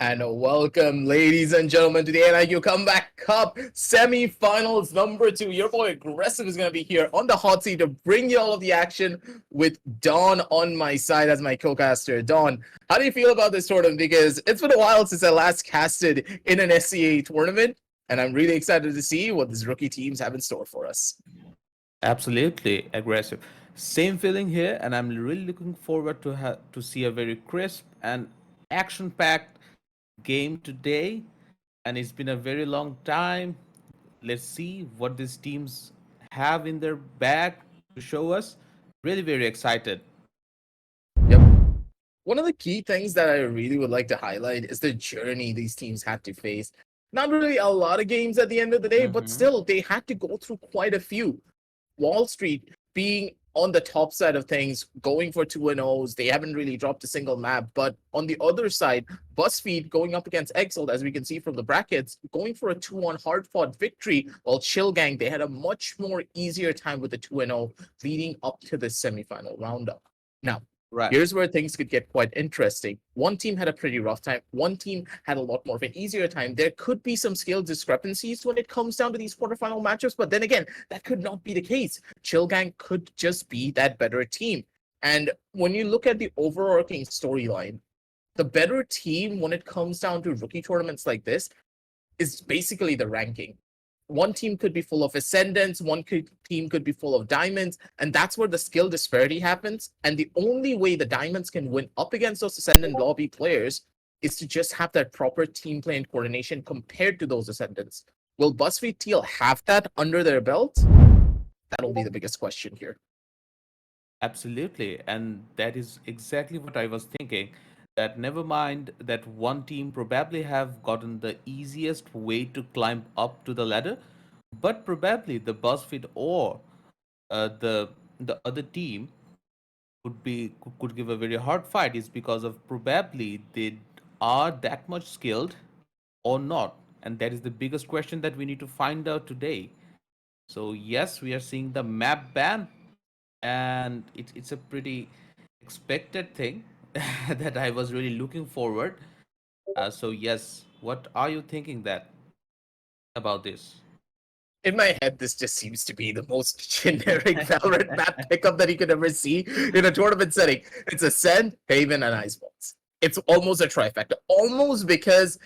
And welcome, ladies and gentlemen, to the NiQ Comeback Cup semi-finals number 2. Your boy Aggressive is going to be here on the hot seat to bring you all of the action with Don on my side as my co-caster. Don, how do you feel about this tournament? Because it's been a while since I last casted in an SCA tournament, and I'm really excited to see what these rookie teams have in store for us. Absolutely aggressive. Same feeling here, and I'm really looking forward to see a very crisp and action-packed game today. And it's been a very long time. Let's see what these teams have in their bag to show us. Really very excited. Yep. One of the key things that I really would like to highlight is the journey these teams had to face. Not really a lot of games at the end of the day, but Mm-hmm. still, they had to go through quite a few. Wall Street being on the top side of things, going for 2-0s. They haven't really dropped a single map. But on the other side, Buzzfeed going up against Exiled, as we can see from the brackets, going for a 2-1 hard fought victory. While Chill Gang, they had a much more easier time with the 2-0 leading up to the semifinal roundup. Now, Right. here's where things could get quite interesting. One team had a pretty rough time. One team had a lot more of an easier time. There could be some skill discrepancies when it comes down to these quarterfinal matchups, but then again, that could not be the case. Chill Gang could just be that better team. And when you look at the overarching storyline, the better team when it comes down to rookie tournaments like this is basically the ranking. One team could be full of ascendants, team could be full of diamonds, and that's where the skill disparity happens. And the only way the diamonds can win up against those ascendant lobby players is to just have that proper team play and coordination compared to those ascendants. Will Buzzfeed Teal have that under their belt? That'll be the biggest question here. Absolutely. And that is exactly what I was thinking. That never mind that one team probably have gotten the easiest way to climb up to the ladder, but probably the BuzzFeed or the other team could give a very hard fight is because of probably they are that much skilled or not. And that is the biggest question that we need to find out today. So yes, we are seeing the map ban, and it's a pretty expected thing that I was really looking forward. So yes, what are you thinking that about this? In my head, this just seems to be the most generic Valorant map pickup that you could ever see in a tournament setting. It's Ascent, Haven, and Iceballs. It's almost a trifecta. Almost because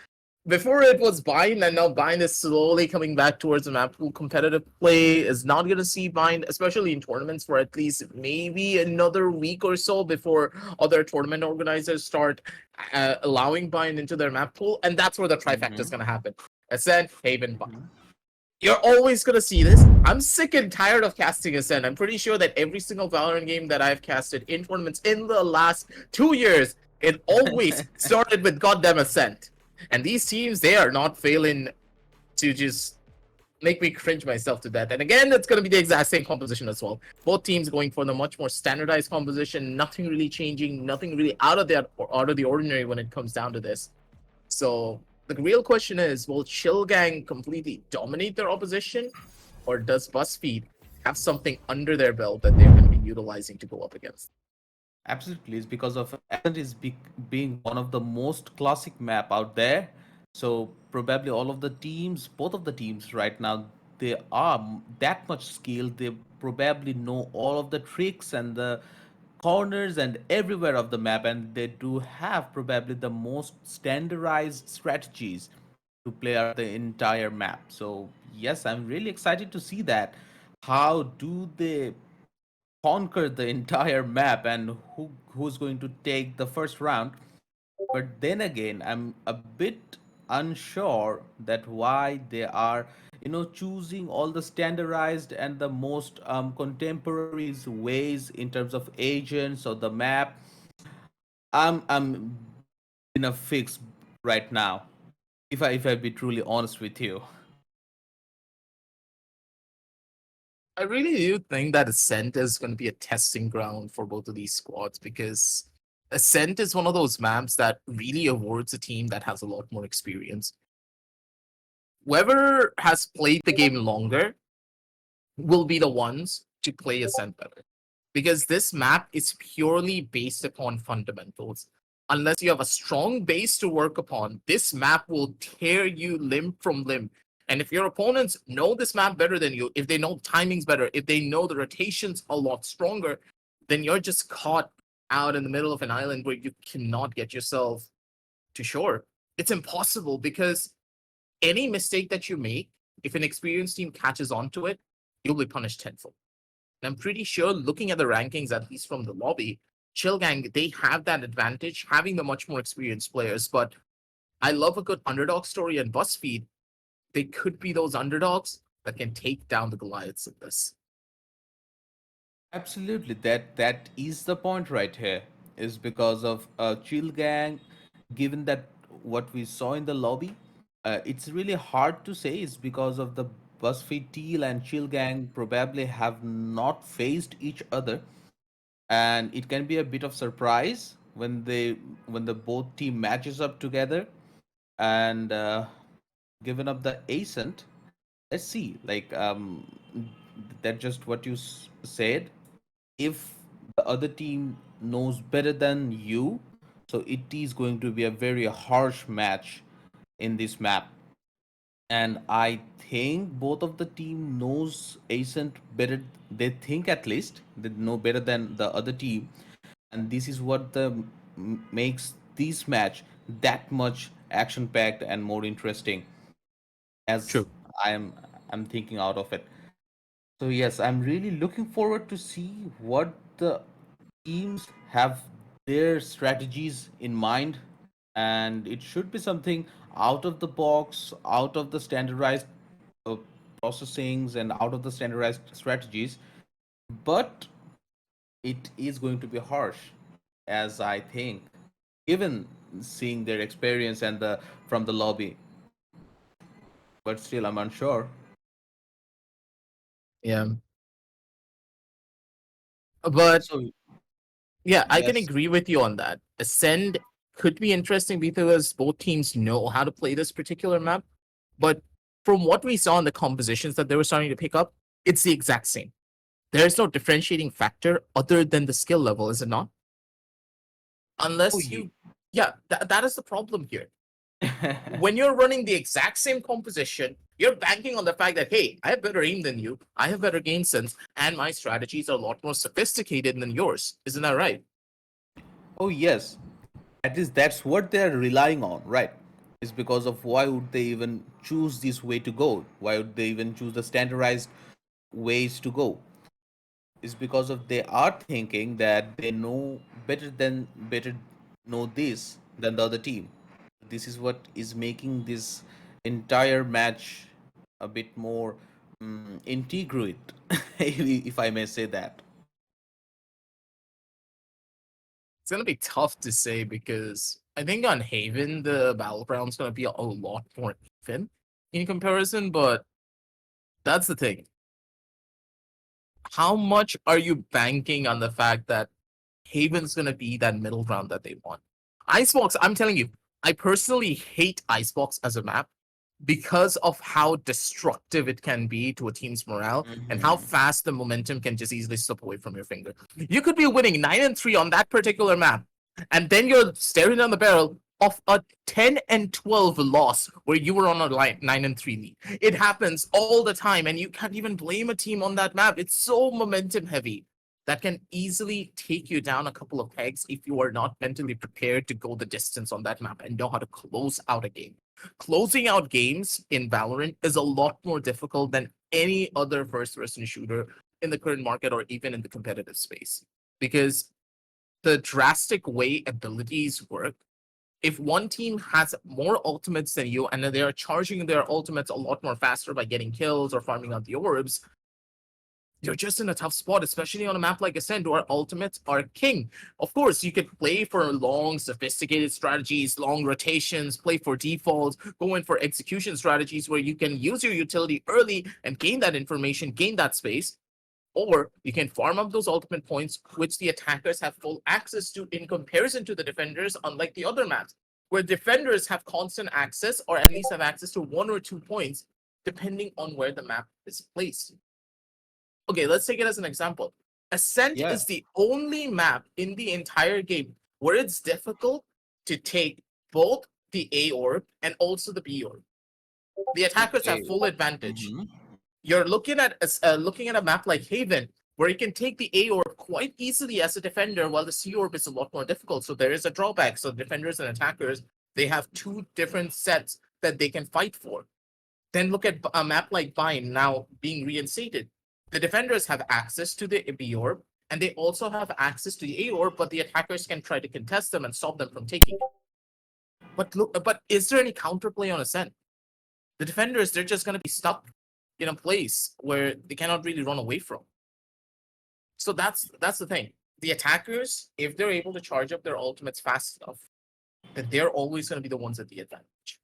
before it was Bind, and now Bind is slowly coming back towards the map pool. Competitive play is not going to see Bind, especially in tournaments, for at least maybe another week or so before other tournament organizers start allowing Bind into their map pool. And that's where the trifecta Mm-hmm. is going to happen. Ascent, Haven, Bind. Mm-hmm. You're always gonna see this. I'm sick and tired of casting Ascent. I'm pretty sure that every single Valorant game that I've casted in tournaments in the last 2 years, it always started with goddamn Ascent. And these teams, they are not failing to just make me cringe myself to death. And again, it's gonna be the exact same composition as well. Both teams going for the much more standardized composition, nothing really changing, nothing really out of the ordinary when it comes down to this. So the real question is, will Chill Gang completely dominate their opposition, or does Buzzfeed have something under their belt that they're going to be utilizing to go up against? Absolutely, it's because of Ascent being one of the most classic map out there. So probably all of the teams, both of the teams right now, they are that much skilled. They probably know all of the tricks and the corners and everywhere of the map, and they do have probably the most standardized strategies to play out the entire map. So yes, I'm really excited to see that. How do they conquer the entire map, and who's going to take the first round? But then again, I'm a bit unsure that why they are choosing all the standardized and the most contemporary ways in terms of agents or the map. I'm in a fix right now, if I be truly honest with you. I really do think that Ascent is going to be a testing ground for both of these squads because Ascent is one of those maps that really awards a team that has a lot more experience. Whoever has played the game longer will be the ones to play Ascent better because this map is purely based upon fundamentals. unless you have a strong base to work upon, this map will tear you limb from limb. And if your opponents know this map better than you, if they know timings better, if they know the rotations a lot stronger, then you're just caught out in the middle of an island where you cannot get yourself to shore. It's impossible because any mistake that you make, if an experienced team catches on to it, you'll be punished tenfold. And I'm pretty sure looking at the rankings, at least from the lobby, Chill Gang, they have that advantage, having the much more experienced players. But I love a good underdog story, and Buzzfeed, they could be those underdogs that can take down the Goliaths in this. Absolutely, that is the point right here. Is because of Chill Gang. Given that what we saw in the lobby, it's really hard to say. It's because of the BuzzFeed Teal and Chill Gang probably have not faced each other, and it can be a bit of surprise when the both team matches up together. And given up the Ascent, let's see. That just what you said. If the other team knows better than you, so it is going to be a very harsh match in this map. And I think both of the team knows Ascent better. They think at least they know better than the other team, and this is what makes this match that much action packed and more interesting. As True. I'm I'm thinking out of it. So yes, I'm really looking forward to see what the teams have their strategies in mind, and it should be something out of the box, out of the standardized uh, processings, and out of the standardized strategies. But it is going to be harsh, as I think, given seeing their experience and the from the lobby. But still, I'm unsure. Yeah. But So yeah, I can yes. agree with you on that. Ascend could be interesting because both teams know how to play this particular map. But from what we saw in the compositions that they were starting to pick up, it's the exact same. There's no differentiating factor other than the skill level, is it not? Oh, Unless ye- you, yeah, that is the problem here. When you're running the exact same composition, you're banking on the fact that, hey, I have better aim than you, I have better game sense, and my strategies are a lot more sophisticated than yours. Isn't that right? oh yes. That's what they're relying on, right? Is because of why would they even choose this way to go? Why would they even choose the standardized ways to go? Is because of they are thinking that they know better know this than the other team. This is what is making this entire match a bit more integrate, if I may say that. It's gonna be tough to say because I think on Haven the battleground's gonna be a lot more even in comparison, but that's the thing. How much are you banking on the fact that Haven's gonna be that middle ground that they want? Icebox, I'm telling you, I personally hate Icebox as a map because of how destructive it can be to a team's morale and how Mm-hmm. fast the momentum can just easily slip away from your finger. You could be winning 9-3 on that particular map, and then you're staring down the barrel of a 10-12 loss where you were on a 9-3 lead. It happens all the time, and you can't even blame a team on that map. It's so momentum heavy that can easily take you down a couple of pegs if you are not mentally prepared to go the distance on that map and know how to close out a game. Closing out games in Valorant is a lot more difficult than any other first person shooter in the current market or even in the competitive space. Because the drastic way abilities work, if one team has more ultimates than you and they are charging their ultimates a lot more faster by getting kills or farming out the orbs, you're just in a tough spot, especially on a map like Ascent where ultimates are king. Of course, you could play for long, sophisticated strategies, long rotations, play for defaults, go in for execution strategies where you can use your utility early and gain that information, gain that space. Or you can farm up those ultimate points, which the attackers have full access to in comparison to the defenders, unlike the other maps, where defenders have constant access or at least have access to 1 or 2 points, depending on where the map is placed. Okay, let's take it as an example. Ascent Yeah. is the only map in the entire game where it's difficult to take both the A orb and also the B orb. The attackers have Okay. full advantage. Mm-hmm. You're looking at a map like Haven, where you can take the A orb quite easily as a defender, while the C orb is a lot more difficult. So there is a drawback. So defenders and attackers, they have two different sets that they can fight for. Then look at a map like Bind now being reinstated. The defenders have access to the B orb, and they also have access to the A orb, but the attackers can try to contest them and stop them from taking it. But is there any counterplay on Ascent? The defenders, they're just going to be stuck in a place where they cannot really run away from. So that's the thing. The attackers, if they're able to charge up their ultimates fast enough, then they're always going to be the ones at the advantage.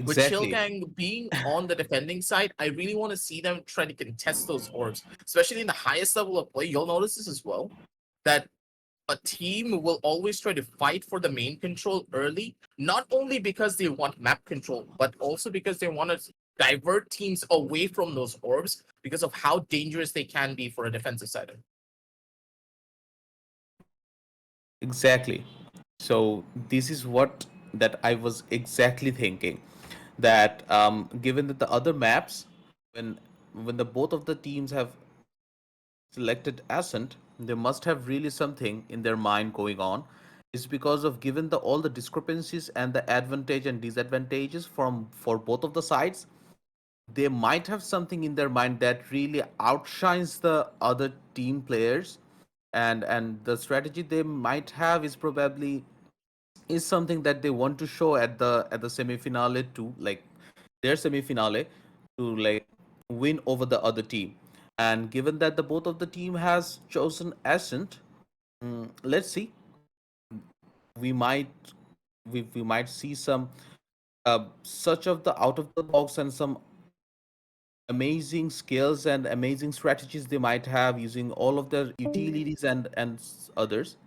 With Exactly. Shilgang being on the defending side, I really want to see them try to contest those orbs, especially in the highest level of play. You'll notice this as well, that a team will always try to fight for the main control early, not only because they want map control, but also because they want to divert teams away from those orbs because of how dangerous they can be for a defensive side. Exactly. So this is what that I was exactly thinking. That given that the other maps, when the both of the teams have selected Ascent, they must have really something in their mind going on. It's because of given the all the discrepancies and the advantage and disadvantages from for both of the sides, they might have something in their mind that really outshines the other team players, and the strategy they might have is probably is something that they want to show at the semi-finale to like their semi-finale to like win over the other team. And given that the both of the team has chosen Ascent, let's see, we might we might see some such of the out of the box and some amazing skills and amazing strategies they might have using all of their utilities and others,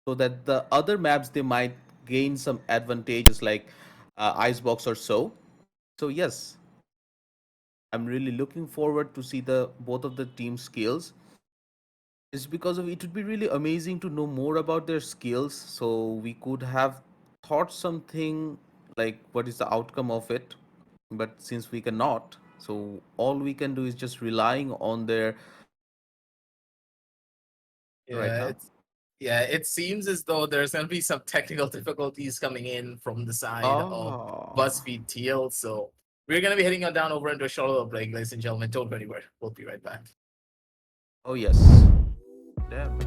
so that the other maps they might gain some advantages like icebox or so. So yes, I'm really looking forward to see the both of the team skills. It's because of it would be really amazing to know more about their skills, so we could have thought something like what is the outcome of it. But since we cannot, so all we can do is just relying on their right Yeah, now. it seems as though there's going to be some technical difficulties coming in from the side of Oh, Buzzfeed Teal. So we're going to be heading on down over into a short little break, ladies and gentlemen. Don't go anywhere. We'll be right back. oh yes, damn.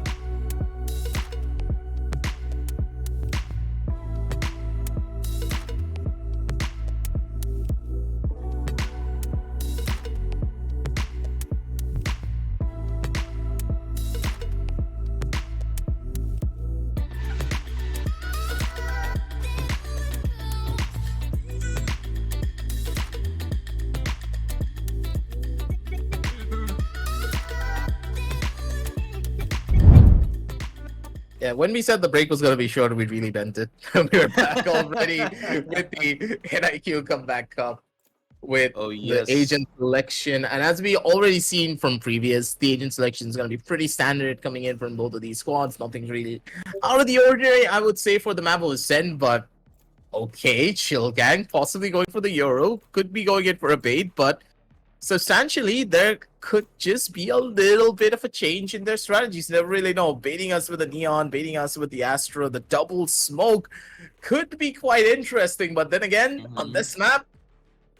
Yeah, when we said the break was going to be short, we really meant it. We're back already with the NiQ comeback cup with Oh the yes. agent selection. And as we already seen from previous, the agent selection is going to be pretty standard coming in from both of these squads. Nothing really out of the ordinary, I would say, for the map of Ascent, but okay, Chill Gang possibly going for the Euro, could be going in for a bait, but substantially there could just be a little bit of a change in their strategies. Never really know. Baiting us with the Neon, baiting us with the Astra, the double smoke could be quite interesting, but then again, on Hmm. this map,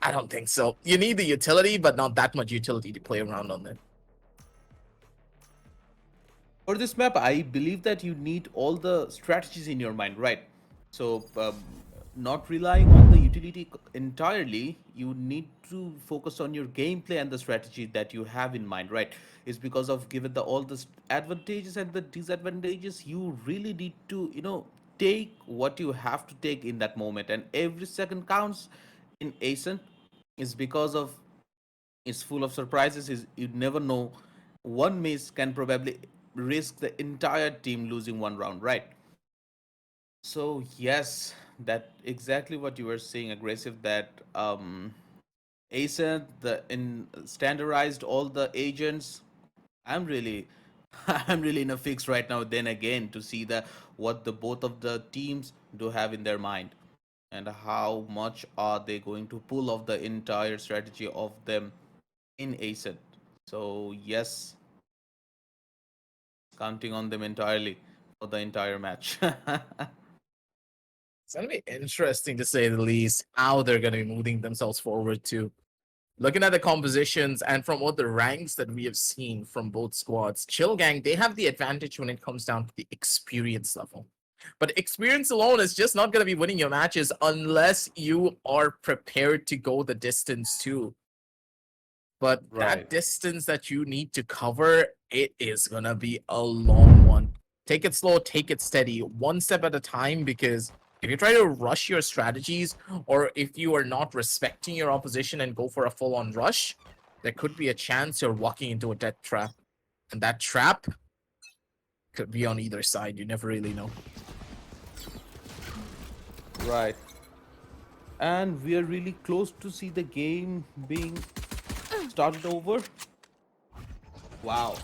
I don't think so. You need the utility, but not that much utility to play around on it. For this map, I believe that you need all the strategies in your mind, right? So, not relying on the utility entirely, you need to focus on your gameplay and the strategy that you have in mind, right? Is because of given the all the advantages and the disadvantages, you really need to, take what you have to take in that moment, and every second counts in Ascent is because of it's full of surprises. Is you never know. One miss can probably risk the entire team losing one round, right? So yes, that exactly what you were saying. Aggressive that ASA the in standardized all the agents. I'm really I'm really in a fix right now. Then again, to see the what the both of the teams do have in their mind, and how much are they going to pull off the entire strategy of them in Ascent. So yes, counting on them entirely for the entire match. It's gonna be interesting to say the least how they're gonna be moving themselves forward to. Looking at the compositions and from what the ranks that we have seen from both squads, Chill Gang, they have the advantage when it comes down to the experience level. But experience alone is just not going to be winning your matches unless you are prepared to go the distance too. But that Right. distance that you need to cover, it is going to be a long one. Take it slow, take it steady, one step at a time, because if you try to rush your strategies or if you are not respecting your opposition and go for a full-on rush, there could be a chance you're walking into a death trap. And that trap could be on either side. You never really know. Right. And we are really close to see the game being started over. Wow.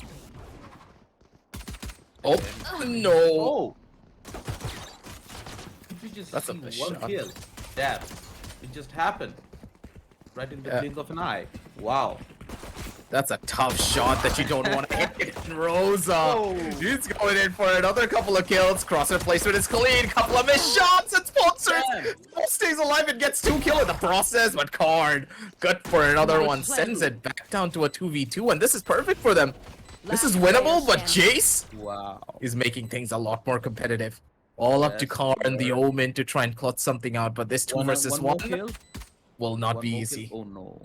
Oh, no. Oh, did we just That's a see missed one shot. kill? That it just happened right in the blink of an eye. Wow. That's a tough shot that you don't want to hit. And Rosa, Oh. he's going in for another couple of kills. Crosshair placement is clean. Couple of missed shots. And Sponsors stays alive and gets 2 kills in the process. But Card, good for another one. Sends it back down to a 2v2. And this is perfect for them. This is winnable, but Jace Wow. is making things a lot more competitive. All up to Yes, Card and the sir. Omen to try and clutch something out. But this 2 versus One 1 more kill. will not One be more kill. easy. Oh no,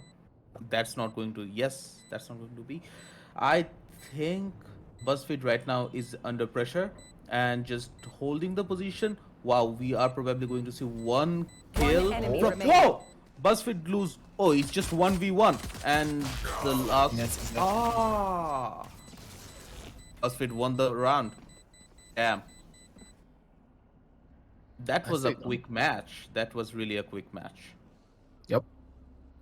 that's not going to. Yes, that's not going to be. I think Buzzfeed right now is under pressure and just holding the position. Wow, we are probably going to see one kill enemy from. remaining. Whoa! Buzzfeed lose. Oh, it's just 1v1 and the last. Yes, Ah! Buzzfeed won the round. Damn. That was a Nicely done. quick match. That was really a quick match. Yep.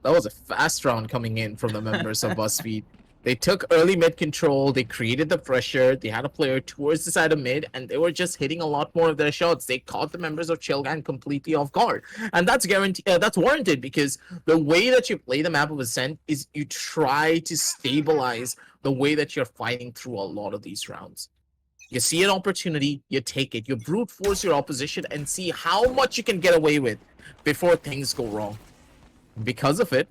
That was a fast round coming in from the members of Buzzfeed. They took early mid control, they created the pressure, they had a player towards the side of mid, and they were just hitting a lot more of their shots. They caught the members of Chillgan completely off guard. And that's guaranteed that's warranted because the way that you play the map of Ascent is you try to stabilize the way that you're fighting through a lot of these rounds. You see an opportunity, you take it, you brute force your opposition and see how much you can get away with before things go wrong. Because of it,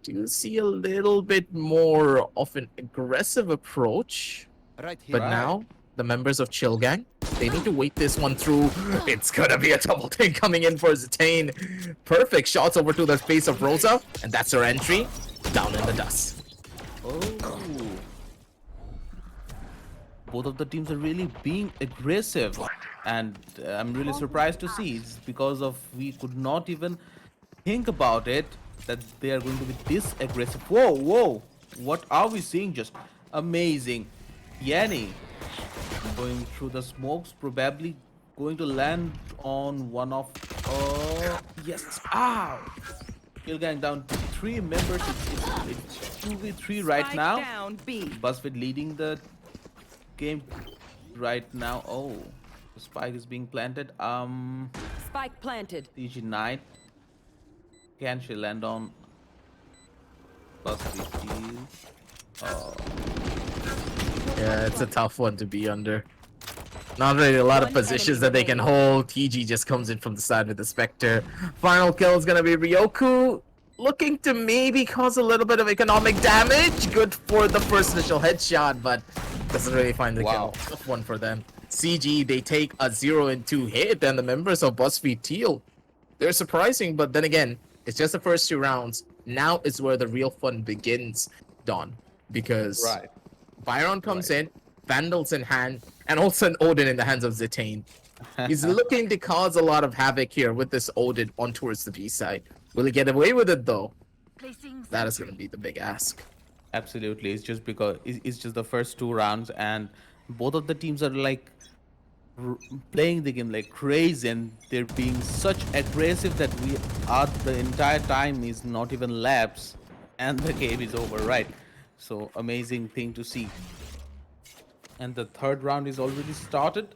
do see a little bit more of an aggressive approach. Right here. But Right. now, the members of Chill Gang, they need to wait this one through. It's gonna be a double take coming in for Zitane. Perfect shots over to the face of Rosa, and that's her entry down in the dust. Oh. Both of the teams are really being aggressive, and I'm really surprised to see it's because of we could not even think about it that they are going to be this aggressive. Whoa, whoa! What are we seeing? Just amazing. Yanni going through the smokes, probably going to land on one of. Yes! Ow! Kill gang down to 3 members. It's 2v3 right Spike now. down B. Buzzfeed leading the game right now. Oh, the spike is being planted. Spike planted. CG Knight. Can she land on Buzzfeed Teal? Oh, Yeah, it's a tough one to be under. Not really a lot of One positions enemy that they can remaining. hold. TG just comes in from the side with the Spectre. Final kill is gonna be Ryoku. Looking to maybe cause a little bit of economic damage. Good for the first initial headshot, but doesn't really find the Wow. kill. Tough one for them. CG, they take a 0-2 hit, and the members of Buzzfeed Teal, they're surprising, but then again, it's just the first 2 rounds. Now is where the real fun begins, Don. Because right. Byron comes Right. in, Vandals in hand, and also an Odin in the hands of Zitane. He's looking to cause a lot of havoc here with this Odin on towards the B side. Will he get away with it though? That is going to be the big ask. Absolutely. It's just because it's just the first 2 rounds, and both of the teams are like playing the game like crazy, and they're being such aggressive that we are the entire time is not even laps, and the game is over. Right. So amazing thing to see. And the third round is already started.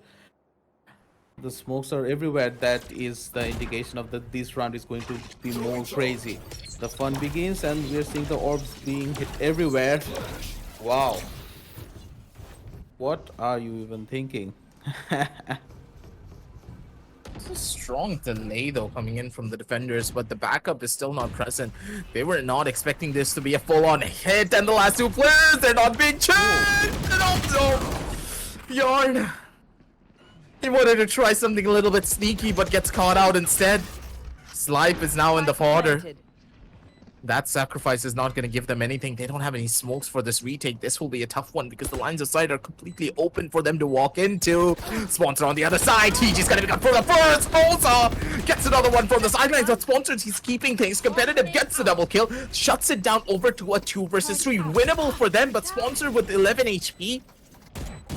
The smokes are everywhere. That is the indication of that this round is going to be more crazy. The fun begins, and we're seeing the orbs being hit everywhere. Wow. What are you even thinking? It's a strong delay though coming in from the defenders, but the backup is still not present. They were not expecting this to be a full-on hit, and the last two players, they're not being changed! And also, Yarn, he wanted to try something a little bit sneaky, but gets caught out instead. Slipe is now in the fodder. Planted. That sacrifice is not going to give them anything. They don't have any smokes for this retake. This will be a tough one because the lines of sight are completely open for them to walk into. Sponsor on the other side. TG's going to be got for the first. Bolsa gets another one from the sidelines. But Sponsors, he's keeping things competitive. Gets the double kill. Shuts it down over to a 2 versus 3. Winnable for them, but Sponsor with 11 HP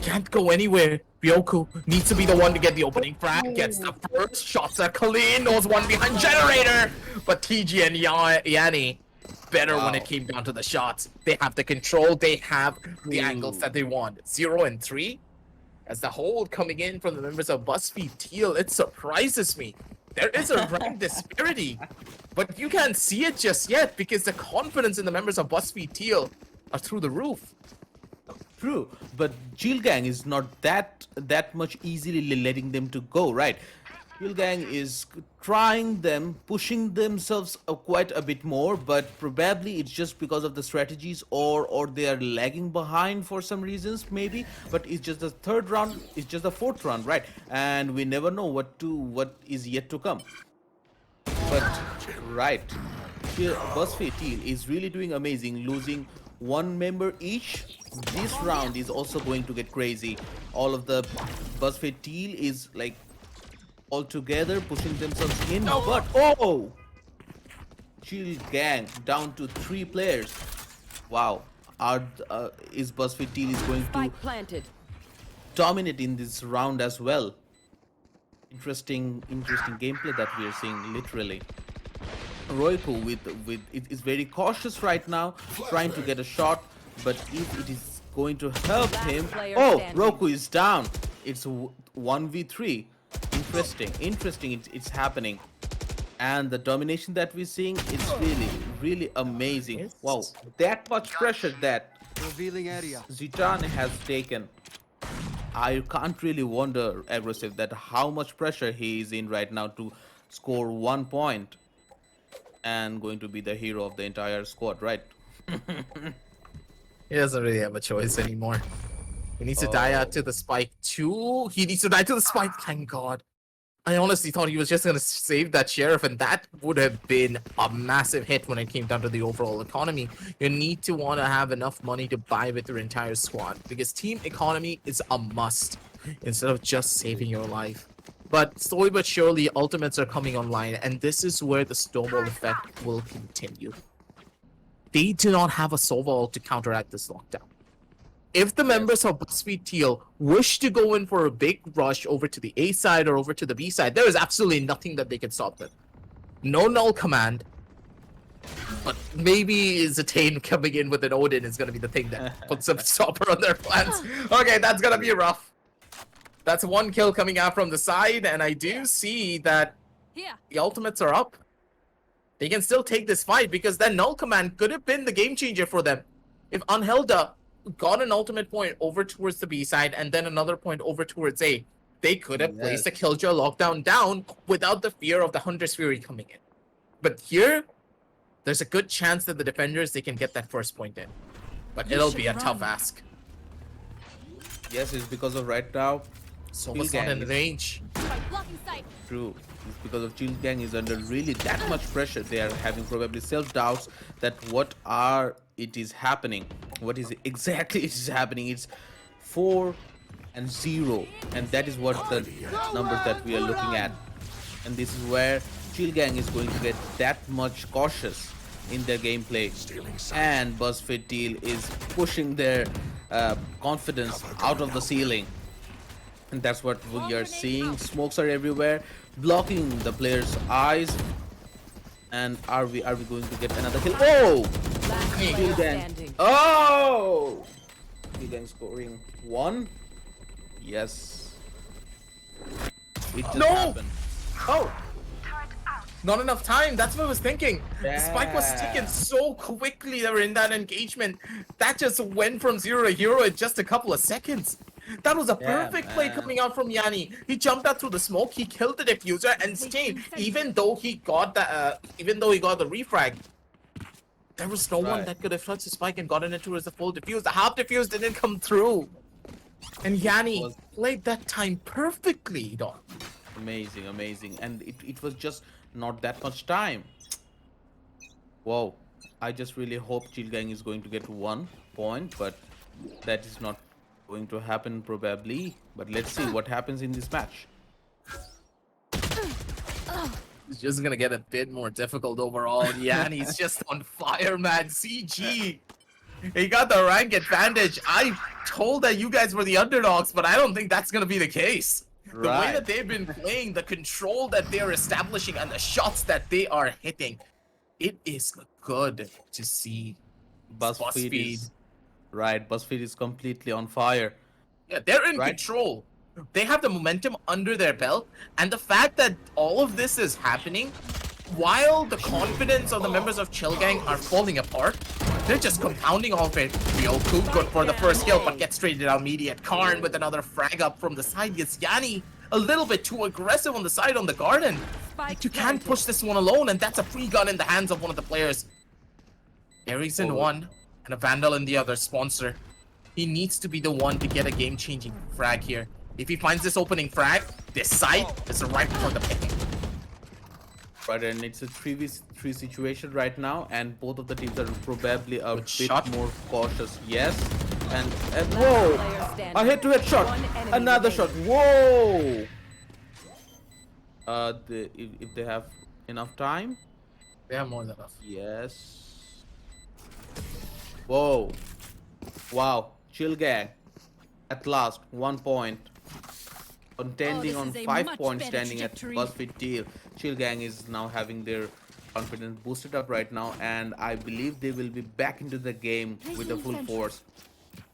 can't go anywhere. Ryoku needs to be the one to get the opening frag. Gets the first shots at Colleen. Knows one behind Generator. But TG and Yanni better when it came down to the shots. They have the control. They have the angles that they want. 0 and 3. As the hold coming in from the members of Buzzfeed Teal, it surprises me. There is a rank disparity. But you can't see it just yet because the confidence in the members of Buzzfeed Teal are through the roof. True, but Teal Gang is not that much easily letting them to go, right? Teal Gang is trying them, pushing themselves quite a bit more, but probably it's just because of the strategies or they are lagging behind for some reasons, maybe. But it's just the third round, it's just the fourth round, right? And we never know what is yet to come. But right, here Buzzfeed Teal is really doing amazing, losing one member each. This round is also going to get crazy. All of the Buzzfeed Teal is like all together pushing themselves in, but oh, Teal Gang down to 3 players. Wow, is Buzzfeed Teal is going to Spike planted. dominate in this round as well? Interesting gameplay that we are seeing, literally. Royko with it is very cautious right now, trying to get a shot, but if it is going to help him, Roku is down. It's 1v3. Interesting. It's happening, and the domination that we're seeing is really amazing. Wow, that much pressure that Revealing area. Zitan has taken. I can't really wonder, aggressive, that how much pressure he is in right now to score 1 point and going to be the hero of the entire squad, right? He doesn't really have a choice anymore. He needs to die out to the spike too. He needs to die to the spike. Thank God. I honestly thought he was just going to save that sheriff, and that would have been a massive hit when it came down to the overall economy. You need to want to have enough money to buy with your entire squad, because team economy is a must instead of just saving your life. But slowly but surely, ultimates are coming online, and this is where the snowball effect will continue. They do not have a Sova ult to counteract this lockdown. If the members of Buzzfeed Teal wish to go in for a big rush over to the A side or over to the B side, there is absolutely nothing that they can stop them. No null command. But maybe Zitane coming in with an Odin is going to be the thing that puts a stopper on their plans. Okay, that's going to be rough. That's 1 kill coming out from the side, and I do see that the ultimates are up. They can still take this fight because that null command could have been the game changer for them. If Anhelda got an ultimate point over towards the B side and then another point over towards A, they could have placed a Killjoy lockdown down without the fear of the Hunter's Fury coming in. But here, there's a good chance that the defenders, they can get that first point in. But it'll be a tough ask. Yes, it's because of right now. Sova's not in range. True. It's because of Teal Gang is under really that much pressure. They are having probably self-doubts that what is happening. What is exactly is happening? It's 4 and 0, and that is what the numbers that we are looking at. And this is where Teal Gang is going to get that much cautious in their gameplay, and Buzzfeed Teal is pushing their confidence out of the ceiling. And that's what we are seeing. Smokes are everywhere, blocking the players' eyes. And are we going to get another kill? Oh! Teal Gang. Oh! Teal Gang scoring 1. Yes. It just No! happened. Oh! Not enough time. That's what I was thinking. The spike was taken Yeah. so quickly. They were in that engagement. That just went from 0 to hero in just a couple of seconds. That was a Yeah, perfect play man. coming out from Yanni. He jumped out through the smoke. He killed the diffuser and stayed. Even though he got the refrag, there was no one Right. that could have touched the spike and gotten it towards the full diffuse. The half diffuse didn't come through. And Yanni Was- played that time perfectly, dog. Amazing, amazing. And it was just not that much time. Whoa. I just really hope Chilgang is going to get 1 point, but that is not going to happen probably. But let's see what happens in this match. It's just gonna get a bit more difficult overall. Yanni's just on fire, man. CG. He got the rank advantage. I told that you guys were the underdogs, but I don't think that's gonna be the case. The way Right. that they've been playing, the control that they're establishing, and the shots that they are hitting, it is good to see. Buzzfeed is right. Buzzfeed is completely on fire. Yeah, they're in Right. control. They have the momentum under their belt, and the fact that all of this is happening while the confidence of the members of Chill Gang are falling apart, they're just compounding all of it. Ryoku good for the first kill, but gets traded out immediate. Karn with another frag up from the side. Gets Yanni a little bit too aggressive on the side on the garden. Spike You can't planted. push this one alone, and that's a free gun in the hands of one of the players. Aries in Oh. one, and a Vandal in the other. Sponsor. He needs to be the one to get a game-changing frag here. If he finds this opening frag, this side is right for the picking. Right, and it's a 3v3 situation right now, and both of the teams are probably a Good bit shot. more cautious. Yes, and whoa, Player standing. a head-to-head shot, One enemy another shot. Whoa. If they have enough time, They have more than enough. yes. Whoa, wow, Chill Gang, at last 1 point. Contending this on is a 5 much points, better standing at trajectory. Buzzfeed Teal. Chill Gang is now having their confidence boosted up right now, and I believe they will be back into the game with the full force.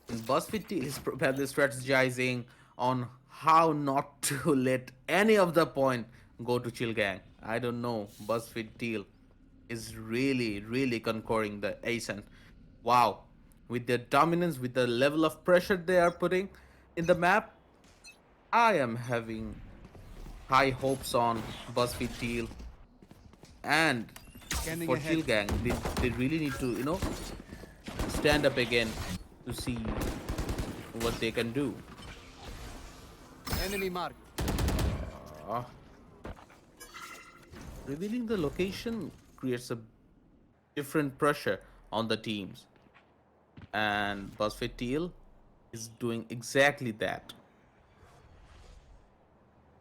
And Buzzfeed Teal is probably strategizing on how not to let any of the point go to Chill Gang. I don't know. Buzzfeed Teal is really conquering the Ascent. Wow. With their dominance, with the level of pressure they are putting in the map, I am having high hopes on Buzzfeed Teal, and Scanning for ahead. Teal Gang, they really need to, stand up again to see what they can do. Enemy marked. Revealing the location creates a different pressure on the teams, and Buzzfeed Teal is doing exactly that.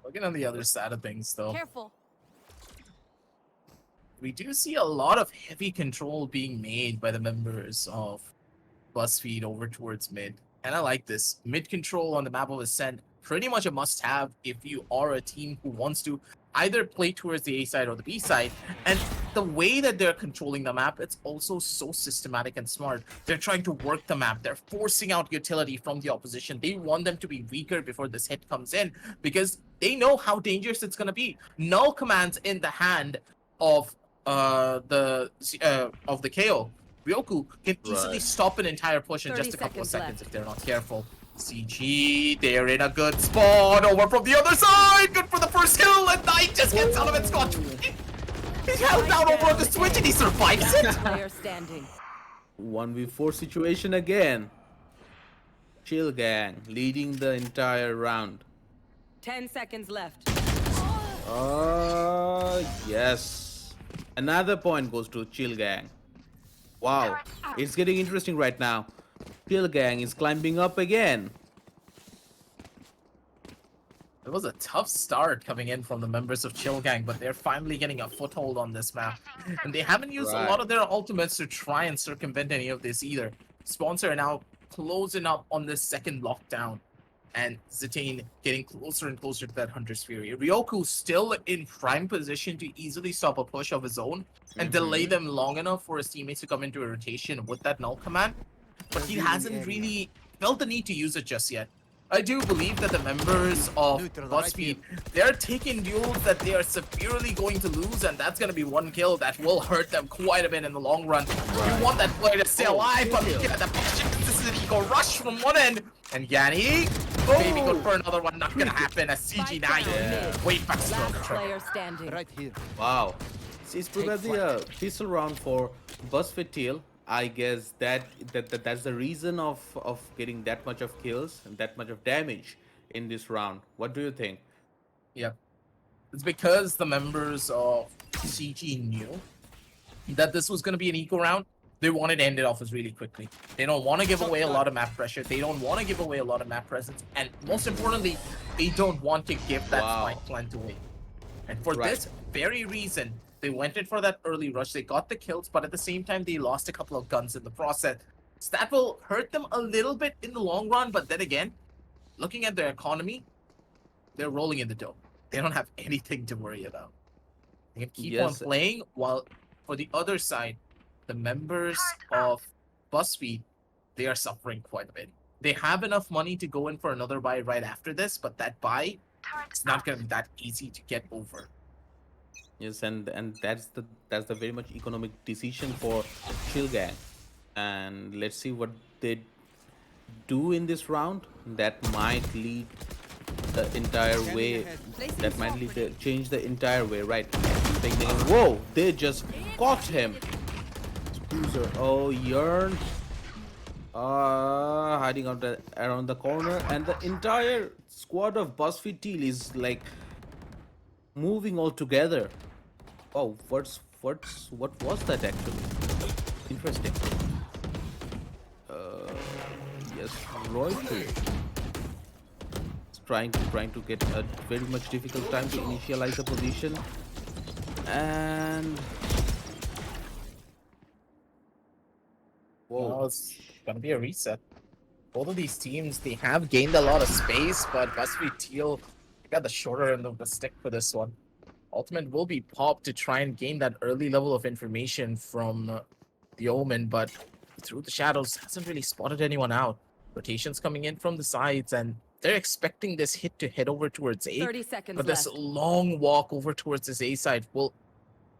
Looking on the other side of things, though, Careful. we do see a lot of heavy control being made by the members of Buzzfeed over towards mid. And I like this. Mid control on the map of Ascent, pretty much a must-have if you are a team who wants to either play towards the A side or the B side. And the way that they're controlling the map, it's also so systematic and smart. They're trying to work the map. They're forcing out utility from the opposition. They want them to be weaker before this hit comes in because they know how dangerous it's going to be. Null commands in the hand of the KO. Ryoku can easily Right. stop an entire push in 30 just a couple of seconds seconds left. if they're not careful. CG, they're in a good spot. Over from the other side. Good for the first kill, and Knight just gets out of it scotch. He held down over on the switch and he survives it. Player standing. 1v4 situation again. Chill Gang leading the entire round. 10 seconds left. Yes. Another point goes to Chill Gang. Wow. It's getting interesting right now. Chill Gang is climbing up again. It was a tough start coming in from the members of Chill Gang, but they're finally getting a foothold on this map. And they haven't used a Right. lot of their ultimates to try and circumvent any of this either. Sponsor are now closing up on this second lockdown. And Zitane getting closer and closer to that Hunter's Fury. Ryoku still in prime position to easily stop a push of his own and delay them long enough for his teammates to come into a rotation with that null command. But he hasn't really felt the need to use it just yet. I do believe that the members of Buzzfeed, they're taking duels that they are severely going to lose, and that's going to be one kill that will hurt them quite a bit in the long run. You want that player to stay alive, but look at the patience. This is an eco rush from one end, and Yanni, maybe good for another one. Not going to happen as CG9 wait back Last stroke. player standing. Right here. Wow. It's probably a pistol round for Buzzfeed Teal. I guess that's the reason of getting that much of kills and that much of damage in this round. What do you think? Yeah. It's because the members of CG knew that this was going to be an eco round. They wanted to end it off as really quickly. They don't want to give away a lot of map pressure. They don't want to give away a lot of map presence. And most importantly, they don't want to give that spike plant away. And for this very reason, they went in for that early rush. They got the kills, but at the same time, they lost a couple of guns in the process. So that will hurt them a little bit in the long run. But then again, looking at their economy, they're rolling in the dough. They don't have anything to worry about. They can keep on playing, while for the other side, the members of Buzzfeed, they are suffering quite a bit. They have enough money to go in for another buy right after this, but that buy is not going to be that easy to get over. Yes, and that's the very much economic decision for Chill Gang. And let's see what they do in this round. That might lead the entire way. That might lead change the entire way, right? Whoa! They just caught him. Bruiser. Oh, Yearn. Hiding out around the corner, and the entire squad of Buzzfeed Teal is like moving all together. Oh, what was that actually? Interesting. Yes, Royal trying to get a very much difficult time to initialize the position, and whoa, well, it's gonna be a reset. Both of these teams, they have gained a lot of space, but Buzzfeed Teal got the shorter end of the stick for this one. Ultimate will be popped to try and gain that early level of information from the Omen, but through the shadows, hasn't really spotted anyone out. Rotations coming in from the sides, and they're expecting this hit to head over towards A. 30 seconds But this left. long walk over towards this A side will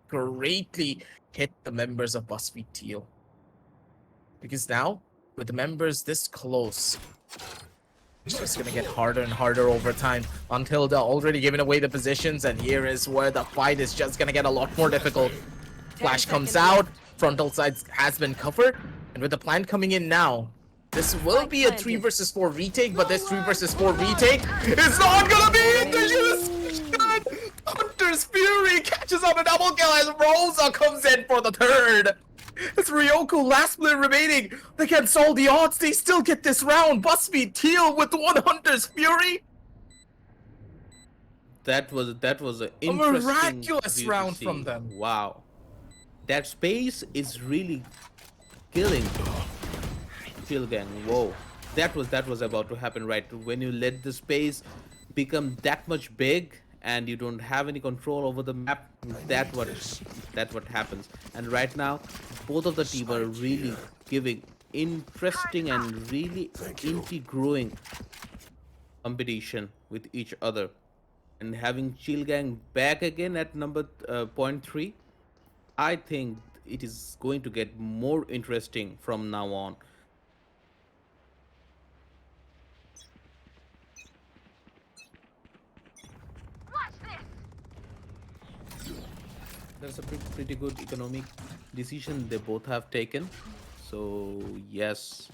greatly hit the members of Buzzfeed Teal. Because now, with the members this close, it's just gonna get harder and harder over time until they're already giving away the positions, and here is where the fight is just gonna get a lot more difficult. Flash comes out, frontal side has been covered, and with the plant coming in now, this will be a 3 versus 4 retake, but this 3 versus 4 retake is not gonna be it! Hunter's Fury catches on a double kill as Rosa comes in for the third. It's Ryoku, last split remaining. They can solve the odds. They still get this round. Buzzfeed Teal with one Hunter's Fury. that was an A interesting miraculous view to round see. from them. Wow, that space is really killing Chill Gang. Whoa, that was about to happen, right? When you let the space become that much big and you don't have any control over the map, that's what happens. And right now, both of the team are really giving interesting and really growing competition with each other. And having Chill Gang back again at number 0.3, I think it is going to get more interesting from now on. That's a pretty good economic decision they both have taken. So yes.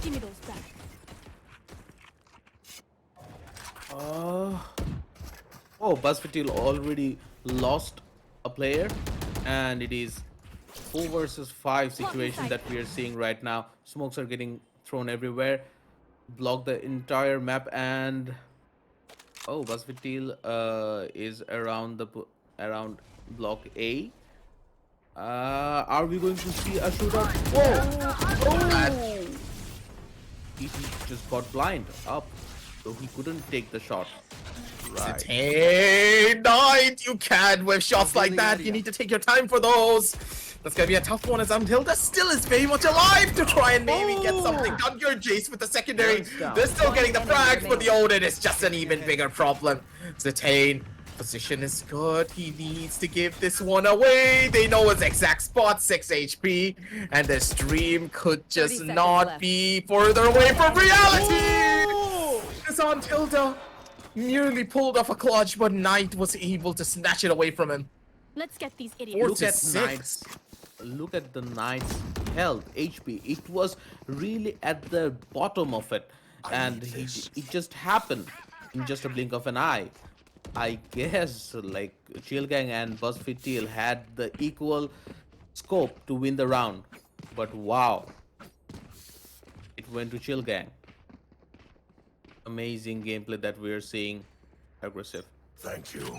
Give me those back. Oh, Buzzfeed Teal already lost a player, and it is 4 versus 5 situation that we are seeing right now. Smokes are getting thrown everywhere, block the entire map, and oh, Buzzfeed Teal is around block A. Are we going to see a shootout? Whoa! Oh! He just got blind up, so he couldn't take the shot. Right. Hey, Knight, you can't with shots like that. You need to take your time for those. That's gonna be a tough one as Hilda still is very much alive to try and maybe get something done. Your Jace with the secondary. They're still getting the frags, but the Odin is just an even bigger problem. Zitane, position is good. He needs to give this one away. They know his exact spot, 6 HP, and the stream could 30 just seconds not left. be further away from reality. As Hilda nearly pulled off a clutch, but Knight was able to snatch it away from him. Let's get these 4 idiots. to Look at 6. Knight's, look at the Knight's health, HP. It was really at the bottom of it, and it just happened in just a blink of an eye. I guess like Chill Gang and Buzzfeed Teal had the equal scope to win the round, but wow, it went to Chill Gang. Amazing gameplay that we're seeing. Aggressive. Thank you.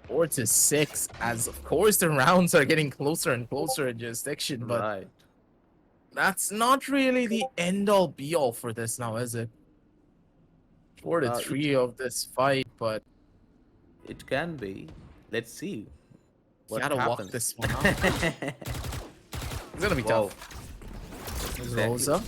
4 to 6, as of course the rounds are getting closer and closer in jurisdiction, but Right. that's not really the end all be all for this now, is it? 4 to 3 of this fight, but It can be. Let's see what gotta walk happens. this one out. It's gonna be Whoa. tough. Exactly. Rosa,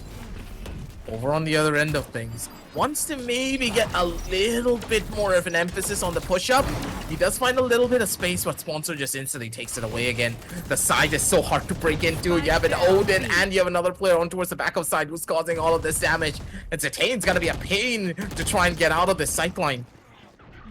over on the other end of things, wants to maybe get a little bit more of an emphasis on the push-up. He does find a little bit of space, but Sponsor just instantly takes it away again. The side is so hard to break into. You have an Odin and you have another player on towards the backup side who's causing all of this damage. And Zitane's gonna be a pain to try and get out of this sight line.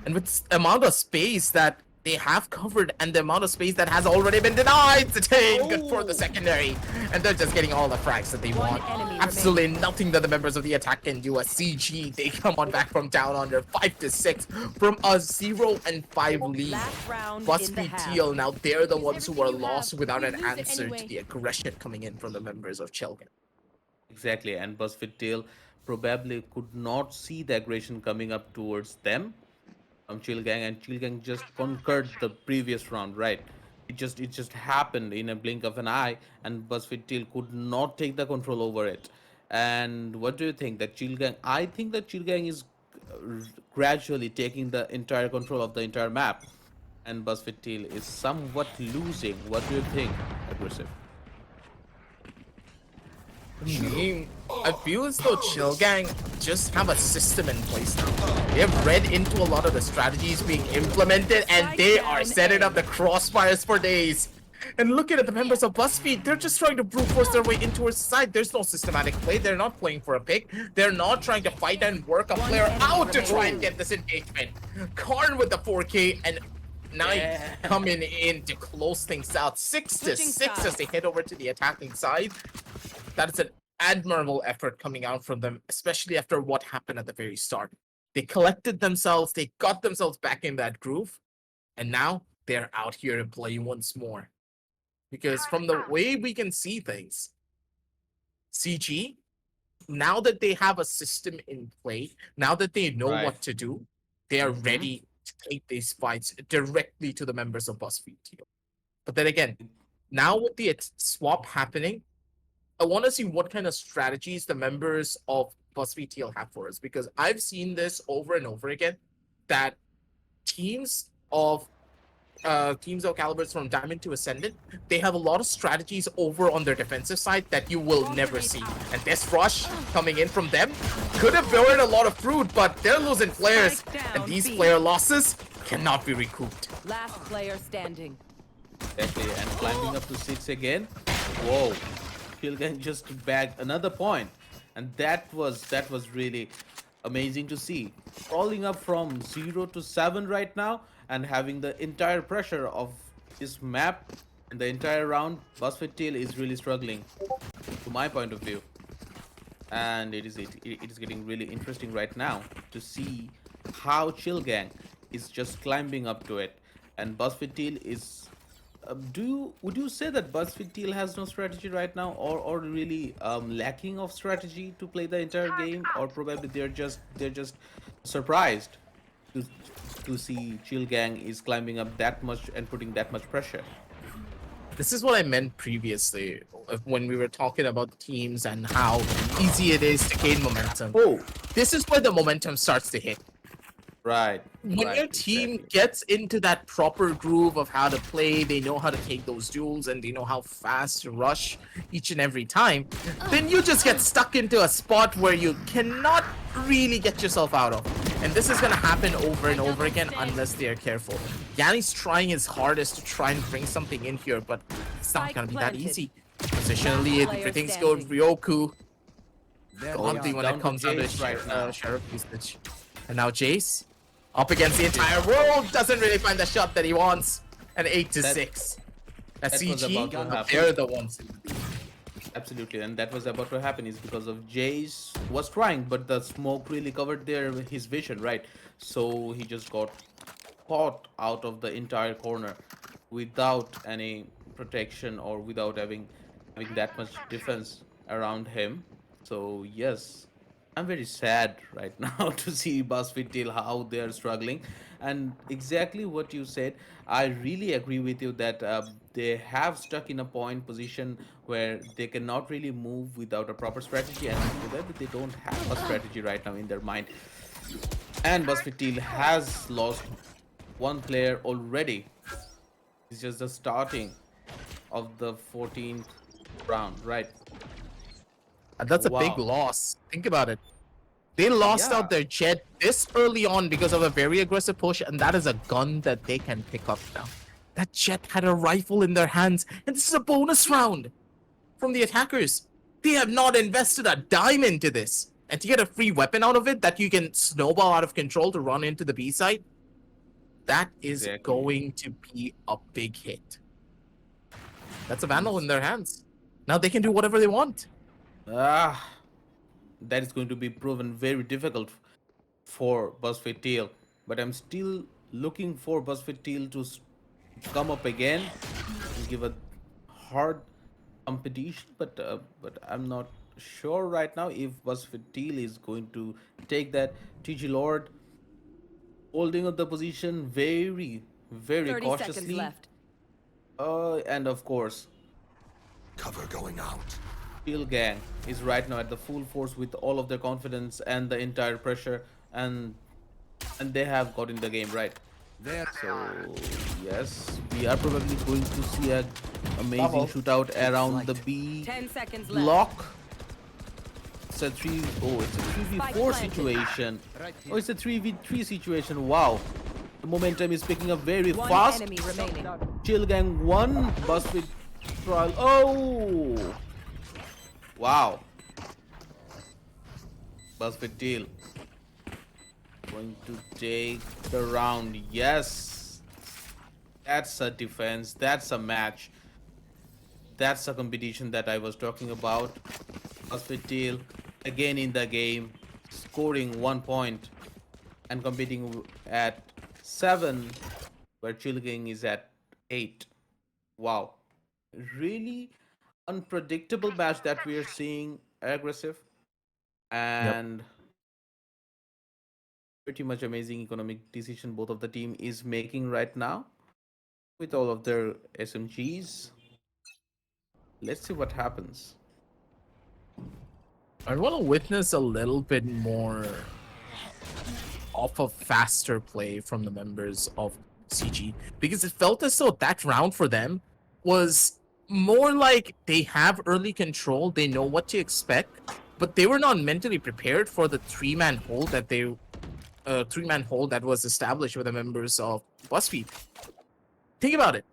And with the amount of space that they have covered and the amount of space that has already been denied, Zitane good for the secondary. And they're just getting all the frags that they One want. enemy Absolutely nothing that the members of the attack can do. A CG, they come on back from down under 5 to 6 from a 0 and 5 lead. Last round in the Buzzfeed half. Teal, now they're the ones who are everything you lost have. without We an lose it answer anyway. to the aggression coming in from the members of Chelgan. Exactly, and Buzzfeed Tail probably could not see the aggression coming up towards them from Chill Gang, and Chill Gang just conquered the previous round, right? It just happened in a blink of an eye, and Buzzfeed Tail could not take the control over it. And what do you think that Chill Gang? I think that Chill Gang is gradually taking the entire control of the entire map, and Buzzfeed Tail is somewhat losing. What do you think, Aggressive? I feel as though Chill Gang just have a system in place now. They have read into a lot of the strategies being implemented, and they are setting up the crossfires for days. And looking at the members of Buzzfeed, they're just trying to brute force their way in towards the side. There's no systematic play. They're not playing for a pick. They're not trying to fight and work a player out to try and get this engagement. Karn with the 4K and Knight coming in to close things out. 6 to Switching 6 as sides. they head over to the attacking side. That is an admirable effort coming out from them, especially after what happened at the very start. They collected themselves, they got themselves back in that groove, and now they're out here to play once more. Because from the way we can see things, CG, now that they have a system in play, now that they know Right. what to do, they are ready to take these fights directly to the members of Buzzfeed Teal. But then again, now with the swap happening, I want to see what kind of strategies the members of Buzzfeed Teal have for us, because I've seen this over and over again, that teams of calibers from Diamond to Ascendant, they have a lot of strategies over on their defensive side that you will never see. And this rush coming in from them could have borne a lot of fruit, but they're losing players, Spike and down, these B. player losses cannot be recouped. Last player standing. Exactly, and climbing up to 6 again. Whoa, Kilgan just bagged another point, and that was really amazing to see. Crawling up from 0 to 7 right now, and having the entire pressure of this map and the entire round. Buzzfeed Tail is really struggling, to my point of view, and it is getting really interesting right now to see how Chill Gang is just climbing up to it, and Buzzfeed Teal is. Would you say that Buzzfeed Teal has no strategy right now, or really lacking of strategy to play the entire game, or probably they're just surprised to see Chill Gang is climbing up that much and putting that much pressure? This is what I meant previously when we were talking about teams and how easy it is to gain momentum. Oh, This is where the momentum starts to hit. Right. When right, your team exactly. gets into that proper groove of how to play, they know how to take those duels and they know how fast to rush each and every time, then you just get stuck into a spot where you cannot really get yourself out of. And this is going to happen over and over again unless they are careful. Yanni's trying his hardest to try and bring something in here, but it's not Spike going to be that planted. easy. Positionally, Last player everything's good. standing. Ryoku, There one they thing are. when down it to comes out of Jace right now. Sheriff usage. And now Jace, up against the entire world, doesn't really find the shot that he wants. And 8 to That- 6. That that was CG, about to happen. they're the ones. Absolutely, and that was about to happen is because of Jace was trying, but the smoke really covered his vision, right? So he just got caught out of the entire corner without any protection or without having that much defense around him. So yes, I'm very sad right now to see Buzzfeed Teal how they are struggling, and exactly what you said. I really agree with you that they have stuck in a point position where they cannot really move without a proper strategy, and probably they don't have a strategy right now in their mind. And Buzzfeed Teal has lost one player already. It's just the starting of the 14th round, right? And that's a big Wow. loss. Think about it. They lost Yeah. out their jet this early on because of a very aggressive push, and that is a gun that they can pick up now. That jet had a rifle in their hands, and this is a bonus round from the attackers. They have not invested a dime into this. And to get a free weapon out of it that you can snowball out of control to run into the B site, that is Exactly. going to be a big hit. That's a vandal in their hands. Now they can do whatever they want. Ah, that is going to be proven very difficult for Buzzfeed Teal. But I'm still looking for Buzzfeed Teal to come up again and give a hard competition. But I'm not sure right now if Buzzfeed Teal is going to take that. TG Lord holding up the position very 30 seconds cautiously. left. And of course, Cover going out. Teal gang is right now at the full force with all of their confidence and the entire pressure, and they have got in the game right. There they are. So yes, we are probably going to see a amazing Bravo. shootout around the B 10 seconds left. block. It's a 3v4 planted. situation. Right Oh, it's a 3v3 situation. Wow, the momentum is picking up very One fast. enemy remaining. Chill gang 1, Buzzfeed trial. Oh, wow. Buzzfeed Teal going to take the round. Yes, that's a defense. That's a match. That's a competition that I was talking about. Buzzfeed Teal again in the game, scoring 1 point and competing at 7, where Chill Gang is at 8. Wow, really unpredictable match that we are seeing. Aggressive and pretty much amazing economic decision both of the team is making right now with all of their SMGs. Let's see what happens. I want to witness a little bit more of a faster play from the members of CG, because it felt as though that round for them was more like they have early control, they know what to expect, but they were not mentally prepared for the three-man hold that was established with the members of Buzzfeed. Think about it.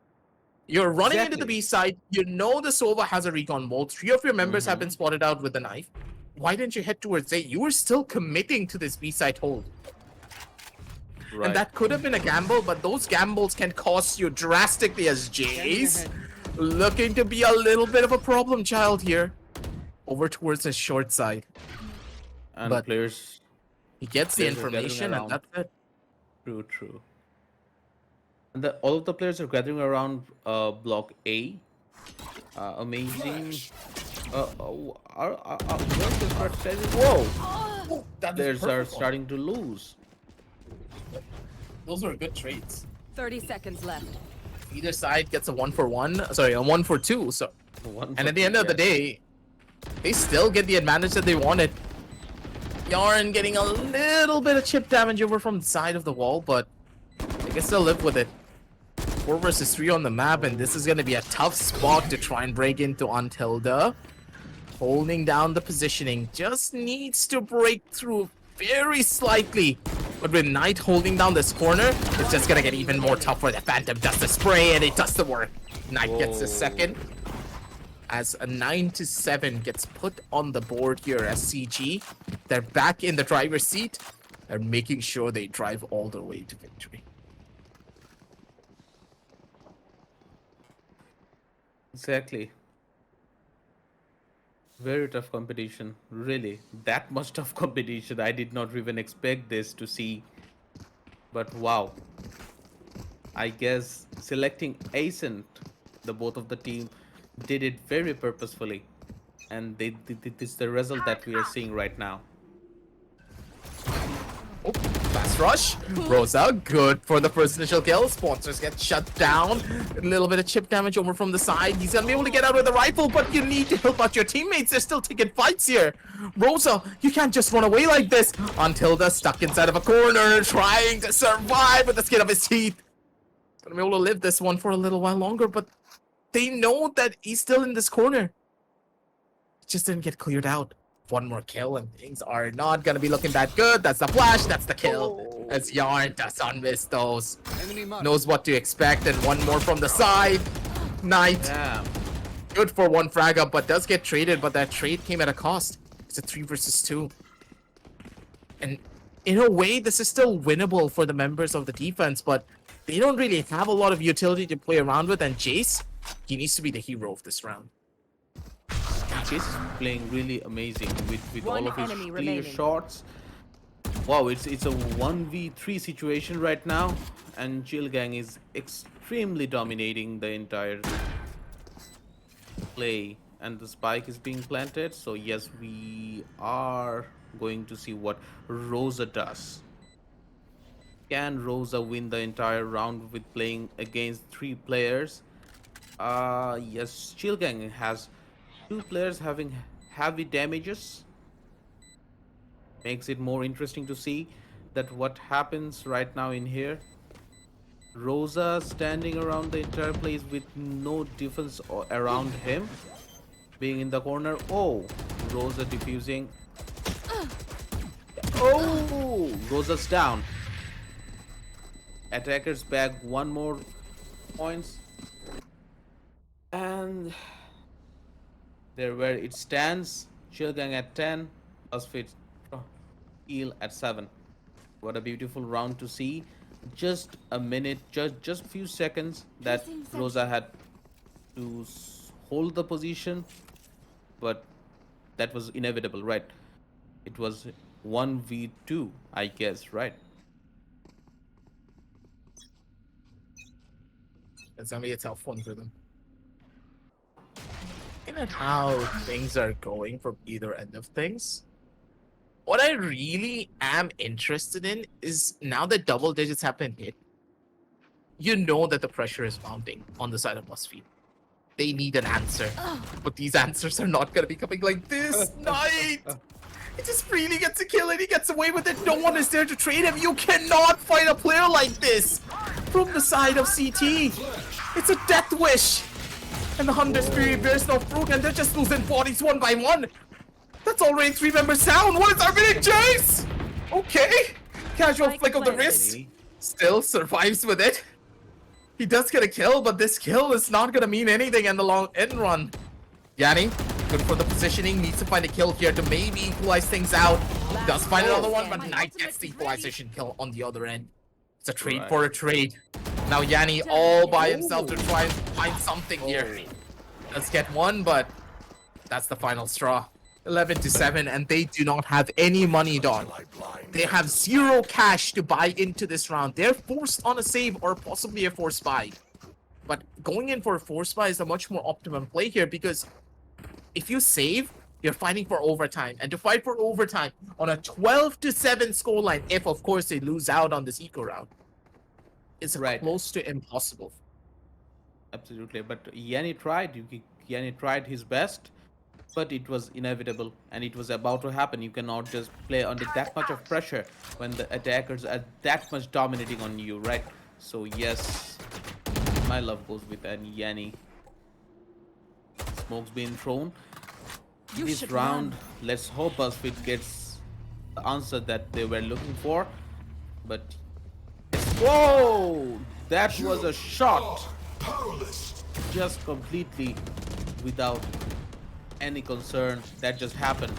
You're running into the Exactly. B side. You know the Sova has a recon bolt. 3 of your members have been spotted out with the knife. Why didn't you head towards A? You were still committing to this B side hold. Right. And that could have been a gamble, but those gambles can cost you drastically as Jace. Looking to be a little bit of a problem child here. Over towards the short side. And but- players. He gets the Players are gathering information and around. that's it. True. And all of the players are gathering around block A. Amazing. Where's the start setting? Whoa! That is Players are perfect. starting to lose. Those were good trades. 30 seconds left. Either side gets a 1-for-1. Sorry, a 1-for-2. So, One and for at the end two, of the yes. day, they still get the advantage that they wanted. Yarn getting a little bit of chip damage over from the side of the wall, but I guess they'll live with it. 4 versus 3 on the map, and this is going to be a tough spot to try and break into Untilda. Holding down the positioning, just needs to break through very slightly. But with Knight holding down this corner, it's just going to get even more tougher. The Phantom does the spray, and it does the work. Knight gets the second. As a 9-7 gets put on the board here as CG. They're back in the driver's seat. They're making sure they drive all the way to victory. Exactly. Very tough competition, really. That much tough competition. I did not even expect this to see. But wow. I guess selecting Ascent, the both of the team, did it very purposefully. And this is the result that we are seeing right now. Oh, fast rush. Rosa, good for the first initial kill. Sponsors get shut down. A little bit of chip damage over from the side. He's gonna be able to get out with the rifle, but you need to help out your teammates. They're still taking fights here. Rosa, you can't just run away like this. Untilda stuck inside of a corner, trying to survive with the skin of his teeth. Gonna be able to live this one for a little while longer, but they know that he's still in this corner. It just didn't get cleared out. One more kill and things are not gonna be looking that good. That's the flash, that's the kill. As Yarn doesn't miss those. Enemy mark. Knows what to expect, and one more from the side. Knight. Yeah. Good for one frag up, but does get traded, but that trade came at a cost. It's a 3 versus 2. And in a way, this is still winnable for the members of the defense, but they don't really have a lot of utility to play around with, and Jace, he needs to be the hero of this round. Chase is playing really amazing with One all of his enemy clear remaining. shots. Wow, it's a 1v3 situation right now, and Chill Gang is extremely dominating the entire play, and the spike is being planted. So yes, we are going to see what Rosa does. Can Rosa win the entire round with playing against 3 players? Yes, Chill Gang has 2 players having heavy damages. Makes it more interesting to see that what happens right now in here. Rosa standing around the entire place with no defense around him. Being in the corner. Oh, Rosa defusing. Oh, Rosa's down. Attackers bag 1 more points. And there where it stands. Chill Gang at 10. Buzzfeed Teal at 7. What a beautiful round to see. Just a minute, just few seconds that Rosa had to hold the position, but that was inevitable, right? It was 1v2, I guess, right? It's gonna be a tough one for them. Looking at how things are going from either end of things, what I really am interested in is now that double digits have been hit, you know that the pressure is mounting on the side of Buzzfeed. They need an answer, but these answers are not gonna be coming like this. Knight! He just freely gets a kill and he gets away with it. No one is there to trade him. You cannot fight a player like this from the side of CT. It's a death wish. And the Hunter Spirit bears no fruit, and they're just losing bodies one by one. That's already 3 members down. What is our minute, Jace? Okay. Casual Spike flick of the planted. wrist. Still survives with it. He does get a kill, but this kill is not going to mean anything in the long end run. Yanni, good for the positioning. Needs to find a kill here to maybe equalize things out. Does find another one, but Knight gets the equalization kill on the other end. It's a trade for a trade. Now Yanni all by himself to try and find something here. Let's get one, but that's the final straw. 11-7, and they do not have any money, dog. They have 0 cash to buy into this round. They're forced on a save or possibly a forced buy. But going in for a forced buy is a much more optimum play here, because if you save, you're fighting for overtime. And to fight for overtime on a 12-7 scoreline, if of course they lose out on this eco round, is close to impossible. Absolutely, but Yanni tried. Yanni tried his best. but it was inevitable and it was about to happen. You cannot just play under that much of pressure when the attackers are that much dominating on you, right? So yes, my love goes with an Yanni. Smoke's being thrown. You This should round, run. let's hope Buzzfeed gets the answer that they were looking for. But whoa, that was a shot, Powerless. just completely without any concern. That just happened.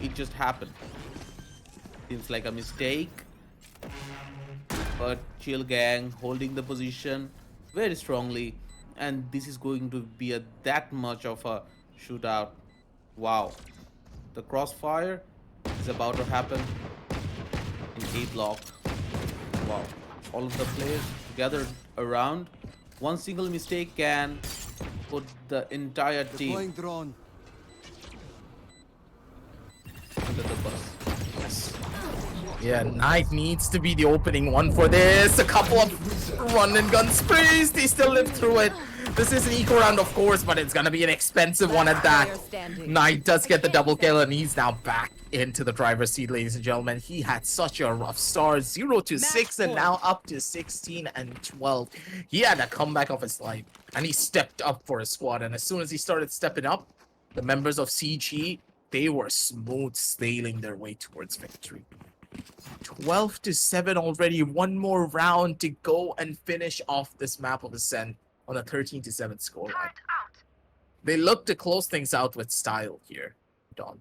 It just happened. Seems like a mistake, but Chill Gang holding the position very strongly, and this is going to be a that much of a shootout. Wow, the crossfire is about to happen in A block. Wow, all of the players gathered around. One single mistake can put the entire team Deploying drone. under the bus. Yeah, Knight needs to be the opening one for this. A couple of run and gun sprays. They still live through it. This is an eco round, of course, but it's gonna be an expensive one at that. Player standing. Knight does get the double kill, and he's now back into the driver's seat, ladies and gentlemen. He had such a rough start, 0 to 6, and now up to 16 and 12. He had a comeback of his life, and he stepped up for his squad. And as soon as he started stepping up, the members of CG, they were smooth sailing their way towards victory. 12 to 7 already. One more round to go and finish off this map of Ascent on a 13 to 7 scoreline. They look to close things out with style here, Don.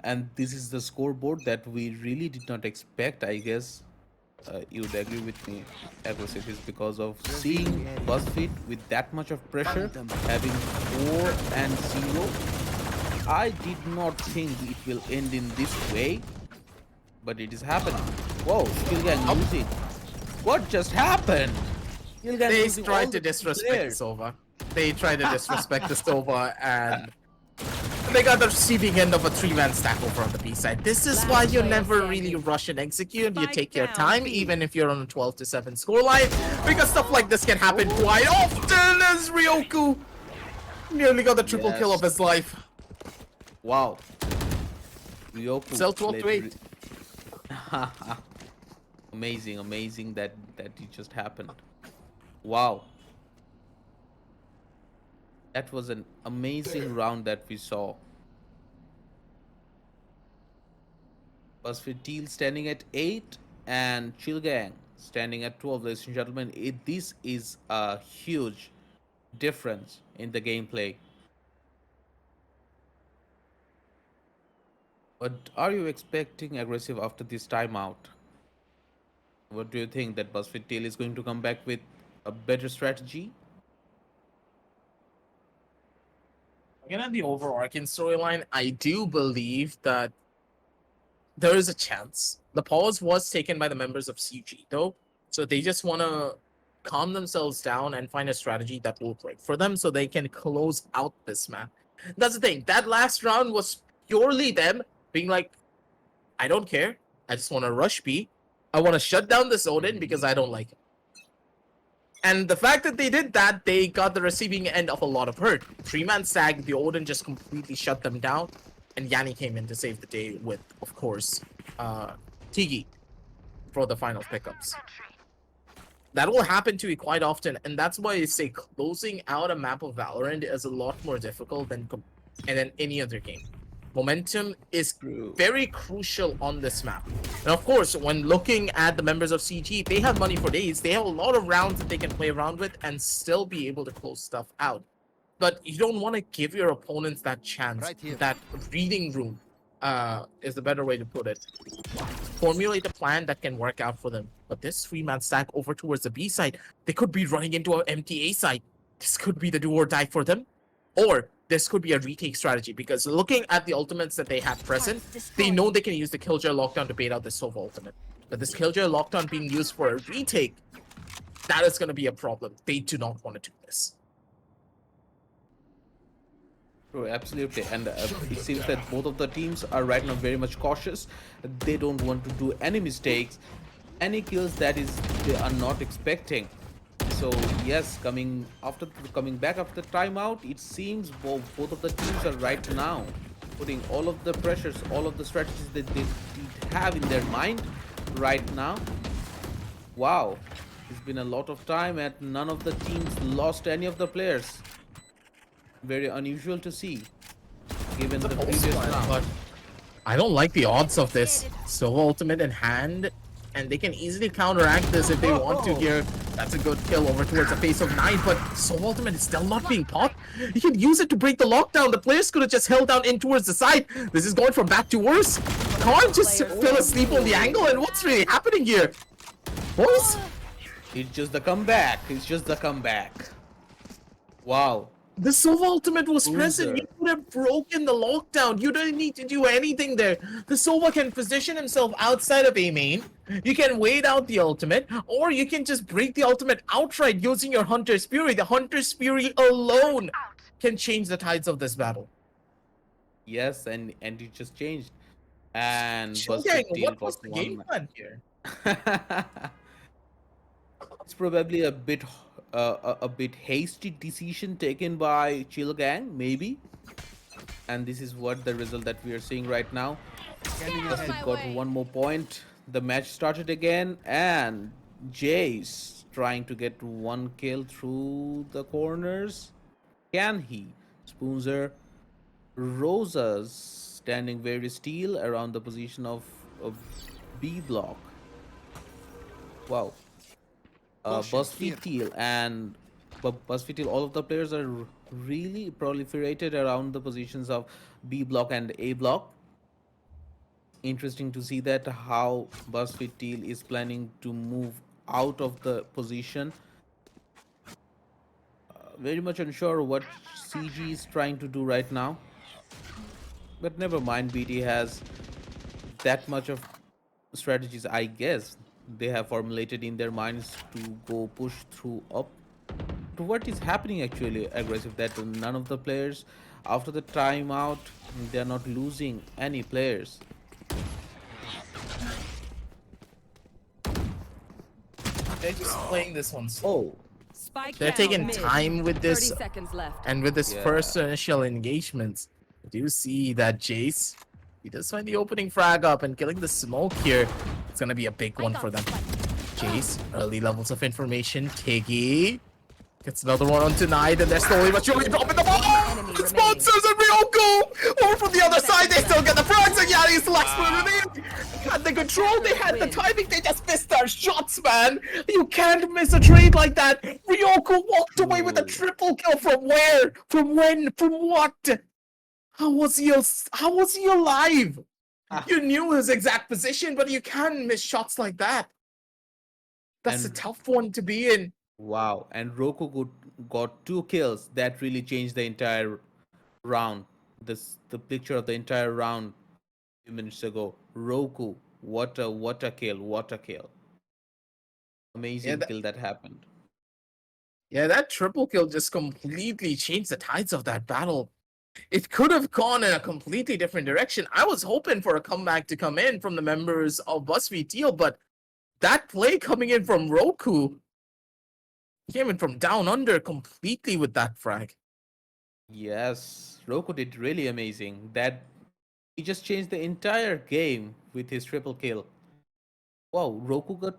And this is the scoreboard that we really did not expect, I guess. You would agree with me, Aggressive, is because of seeing Buzzfeed with that much of pressure, having 4 and 0. I did not think it will end in this way, but it is happening. Whoa, Skill Gang losing. What just happened? Skill Gang They losing all tried to the disrespect the players. Sova. They tried to disrespect the Sova, and they got the receiving end of a 3-man stack over on the B side. This is why you never really rush and execute. You take your time, even if you're on a 12 to 7 scoreline, because stuff like this can happen quite often. As Ryoku nearly got the triple kill of his life. Wow. Ryoku Sell 12 to played 8. Amazing that it just happened. Wow. That was an amazing round that we saw. Buzzfeed Teal standing at 8 and Chill Gang standing at 12. Ladies and gentlemen, this is a huge difference in the gameplay. But are you expecting Aggressive after this timeout? What do you think, that Buzzfeed Teal is going to come back with a better strategy? Again, on the overarching storyline, I do believe that there is a chance. The pause was taken by the members of CG, though, so they just want to calm themselves down and find a strategy that will work for them so they can close out this map. That's the thing. That last round was purely them being like, I don't care. I just want to rush B. I want to shut down this Odin because I don't like it. And the fact that they did that, they got the receiving end of a lot of hurt. 3-man stag, the Odin just completely shut them down. And Yanni came in to save the day with, of course, Tigi for the final pickups. That will happen to you quite often, and that's why I say closing out a map of Valorant is a lot more difficult than any other game. Momentum is very crucial on this map. And of course, when looking at the members of CG, they have money for days. They have a lot of rounds that they can play around with and still be able to close stuff out. But you don't want to give your opponents that chance, Right here. that reading room is the better way to put it. Formulate a plan that can work out for them. But this 3-man stack over towards the B side, they could be running into an empty A side. This could be the do or die for them. Or this could be a retake strategy, because looking at the ultimates that they have present, they know they can use the Killjoy lockdown to bait out this Sova ultimate. But this Killjoy lockdown being used for a retake, that is going to be a problem. They do not want to do this. True, absolutely. And it seems that both of the teams are right now very much cautious. They don't want to do any mistakes, any kills that is they are not expecting. So yes, coming back after timeout, it seems both of the teams are right now putting all of the pressures, all of the strategies that they did have in their mind right now. Wow, it's been a lot of time and none of the teams lost any of the players. Very unusual to see, given the Supposed previous to, round. but I don't like the odds of this. Sova ultimate in hand, and they can easily counteract this if they want to here. That's a good kill over towards the face of 9, but Sova ultimate is still not being popped. You can use it to break the lockdown. The players could have just held down in towards the side. This is going from bad to worse. Can't just fell asleep on the angle, and what's really happening here? Boys? It's just the comeback. It's just the comeback. Wow. The Sova ultimate was present. Loser. You could have broken the lockdown. You don't need to do anything there. The Sova can position himself outside of A main. You can wait out the ultimate, or you can just break the ultimate outright using your Hunter's Fury. The Hunter's Fury alone can change the tides of this battle. Yes, and it just changed. And Showgang, Buzzfeed Teal what was got the one. game plan here? It's probably a bit hasty decision taken by Chill Gang, maybe. And this is what the result that we are seeing right now. Buzzfeed got one more point. The match started again, and Jace trying to get one kill through the corners. Can he? Spoonzer, Rosa's standing very still around the position of B block. Wow. Buzzfeed Teal and Buzzfeed Teal, all of the players are really proliferated around the positions of B block and A block. Interesting to see that how Buzzfeed Teal is planning to move out of the position. Very much unsure what CG is trying to do right now. But never mind, BT has that much of strategies, I guess, they have formulated in their minds to go push through up to what is happening actually aggressive, that none of the players after the timeout, they are not losing any players. They're just playing this one. Oh, Spike They're down taking mid. time with 30 this, seconds left. and with this Yeah. first initial engagements. I do see that Jace, he does find the opening frag up and killing the smoke here. It's gonna be a big one for them. Jace, early levels of information. Tiggy gets another one on tonight, and they're slowly but surely dropping the ball. Enemy The remaining. sponsors and Ryoko over from the other side. They still get the frags, and Yani's the last one remaining. They had the control, they had the timing, they just missed their shots, man. You can't miss a trade like that. Ryoko walked away with a triple kill from where? From when? From what? How was he alive? You knew his exact position, but you can't miss shots like that. That's a And- tough one to be in. wow. And Roku got 2 kills. That really changed the entire round. The picture of the entire round a few minutes ago. Roku, what a kill, what a kill. Amazing kill that happened. Yeah, that triple kill just completely changed the tides of that battle. It could have gone in a completely different direction. I was hoping for a comeback to come in from the members of Buzzfeed Teal, but that play coming in from Roku came in from down under completely with that frag. Yes, Roku did really amazing. That he just changed the entire game with his triple kill. Wow, Roku got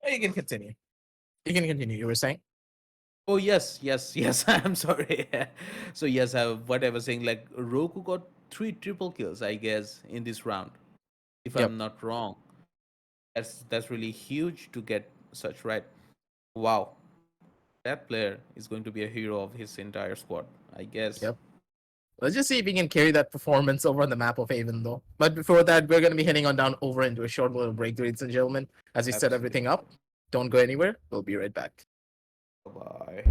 You can continue. You can continue. You were saying? oh yes, I'm sorry. So yes, what I was saying, like Roku got 3 triple kills, I guess, in this round, if Yep. I'm not wrong. That's really huge to get such right. Wow, that player is going to be a hero of his entire squad, I guess. Yep. Let's just see if he can carry that performance over on the map of Haven, though. But before that, we're going to be heading on down over into a short little break, ladies and gentlemen. As we set everything up, don't go anywhere. We'll be right back. Bye.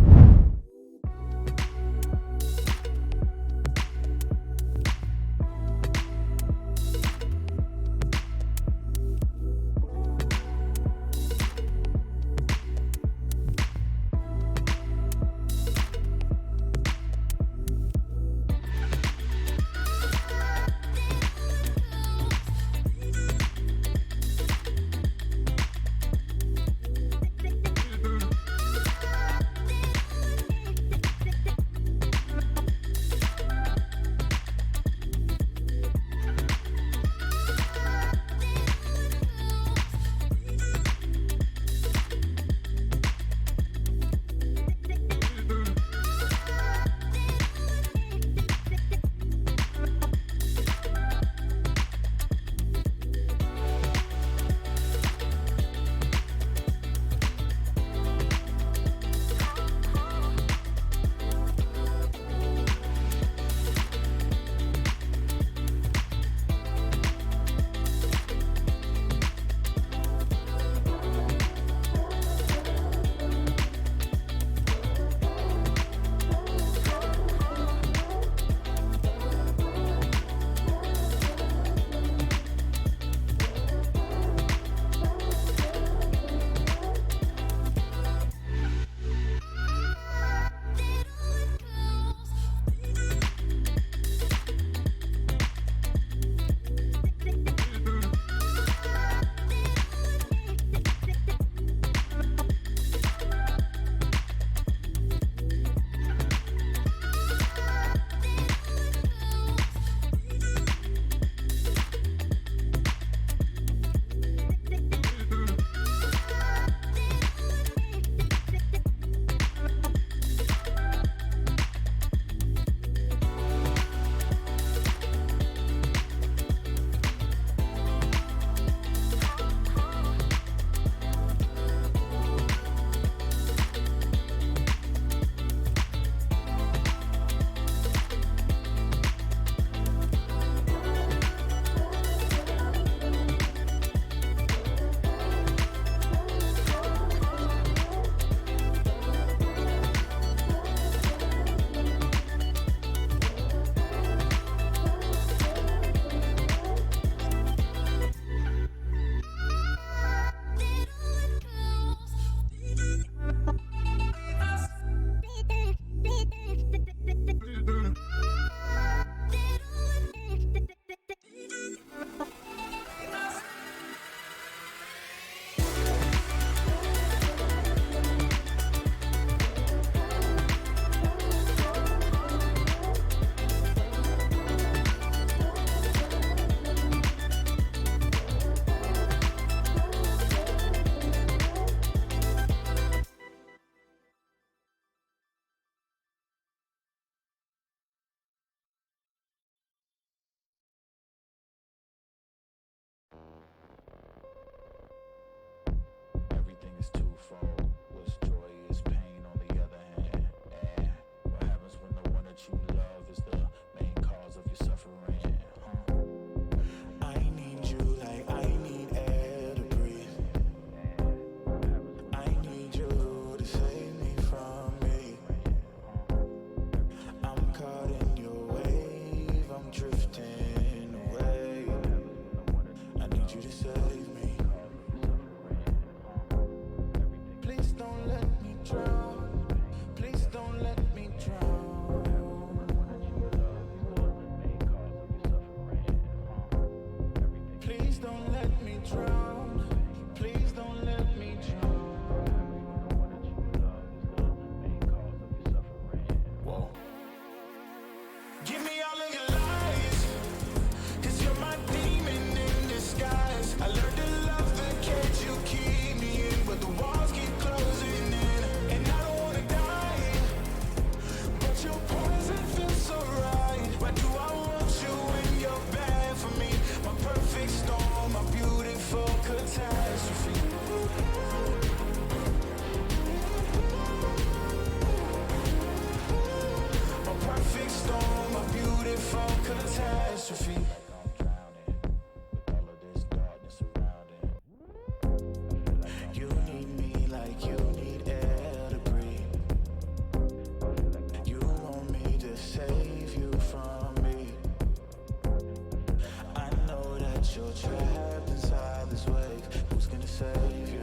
but you're trapped inside this wave. Who's gonna save you?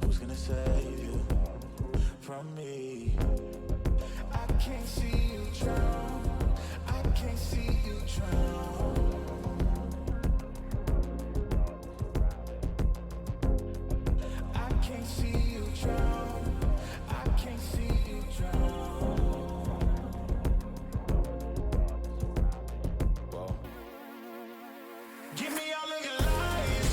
Who's gonna save you from me? I can't see you drown. I can't see you drown. I can't see you drown. I can't see you drown. Give me all of your lies,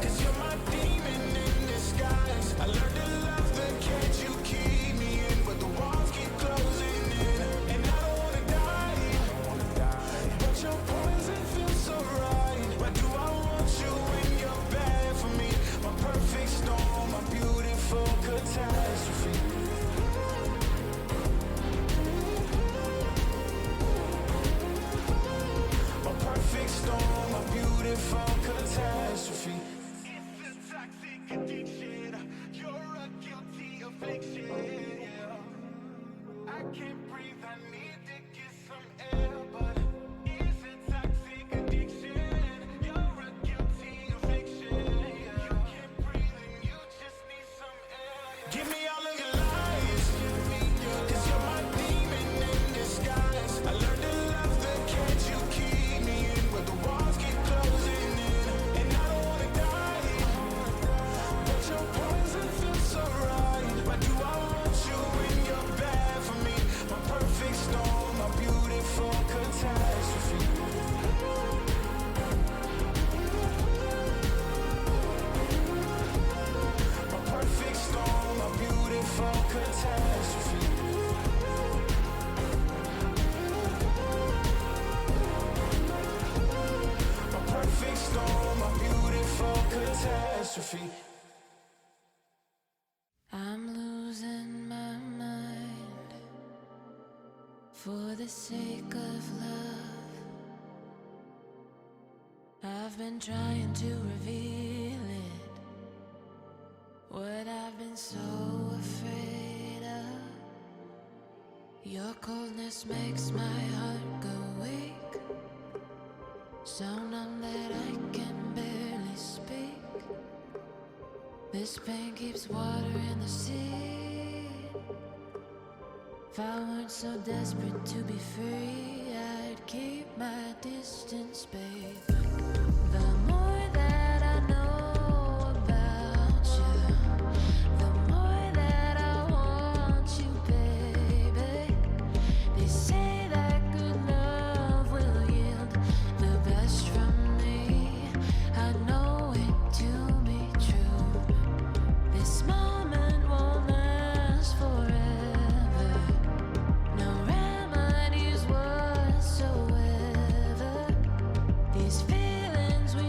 'cause you're my demon in disguise. I learned to love the cage you keep me in, but the walls keep closing in, and I don't wanna die. But your poison feels so right. Why do I want you when you're bad for me? My perfect storm, my beautiful catastrophe. My perfect storm, my beautiful catastrophe. It's a toxic addiction. You're a guilty affliction. Yeah. I can't breathe. I need to get some air, but it's a toxic addiction. You're a guilty affliction. Yeah. You can't breathe and you just need some air. Yeah. Give me all of your lies, 'cause you're my demon in disguise. I learned to love the cage you keep me in, but the walls keep closing in, and I don't wanna die. But your poison feels so right. Why do I want you when you're bad for me? My perfect storm, my beautiful catastrophe. My perfect storm, my beautiful catastrophe. My perfect storm, my beautiful catastrophe. I'm losing my mind for the sake of love. I've been trying to reveal it, what I've been so afraid of. Your coldness makes my heart go weak, so numb that I can barely speak. This pain keeps water in the sea. If I weren't so desperate to be free, I'd keep my distance, babe. The more that I know about you, the more that I want you, baby. They say that good love will yield the best from me. I know it to be true. This moment won't last forever. No remedies whatsoever. These feelings we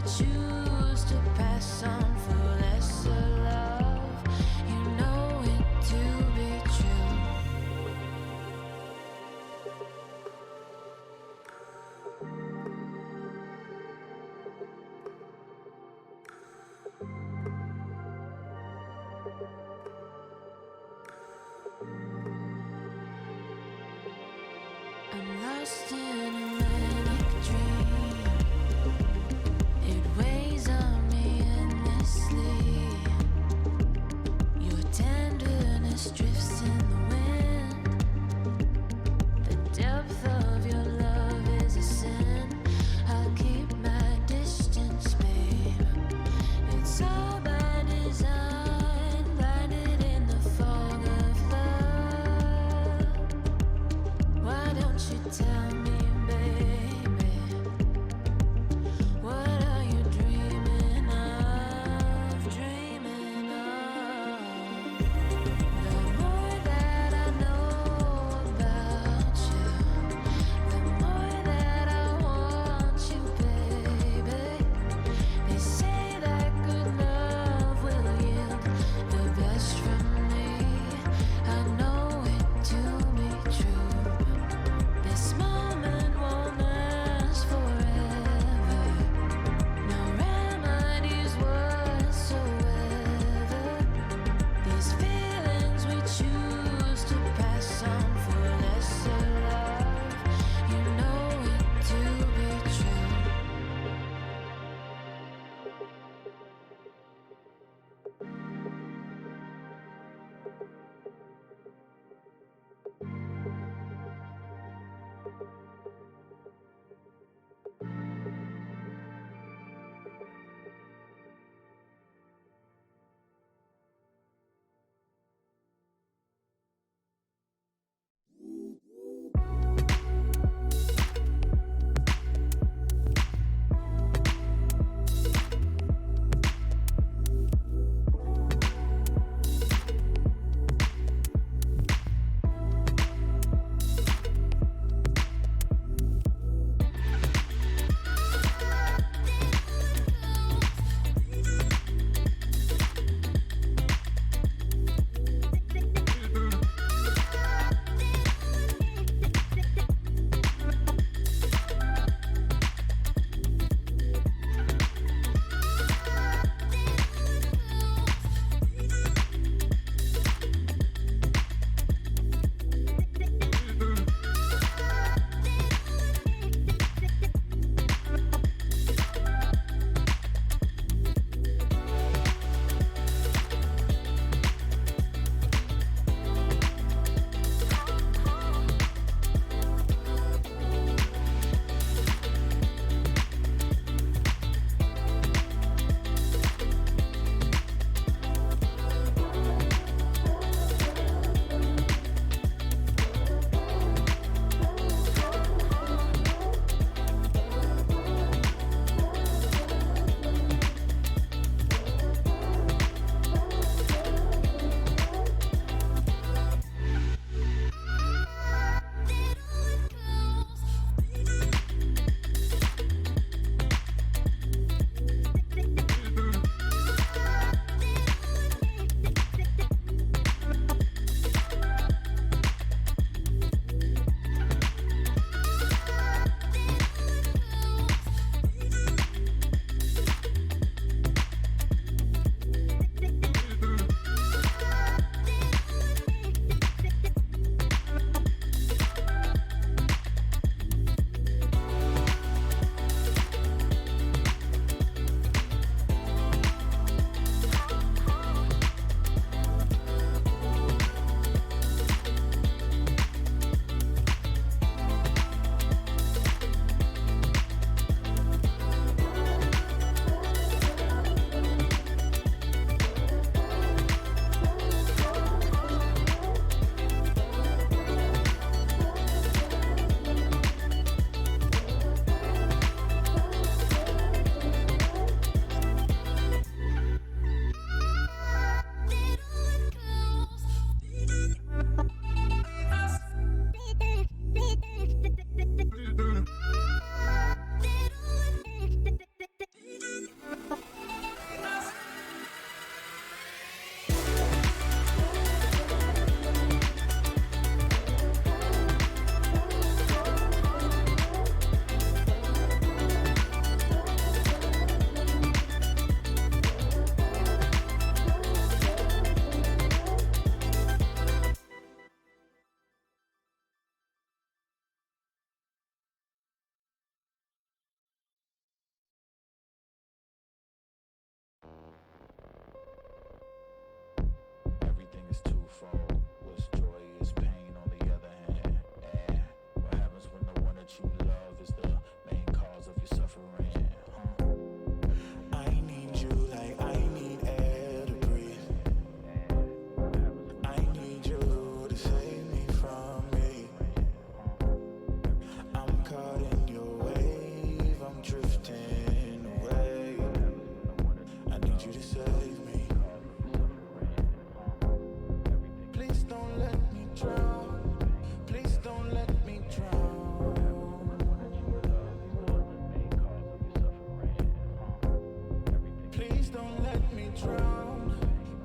drown.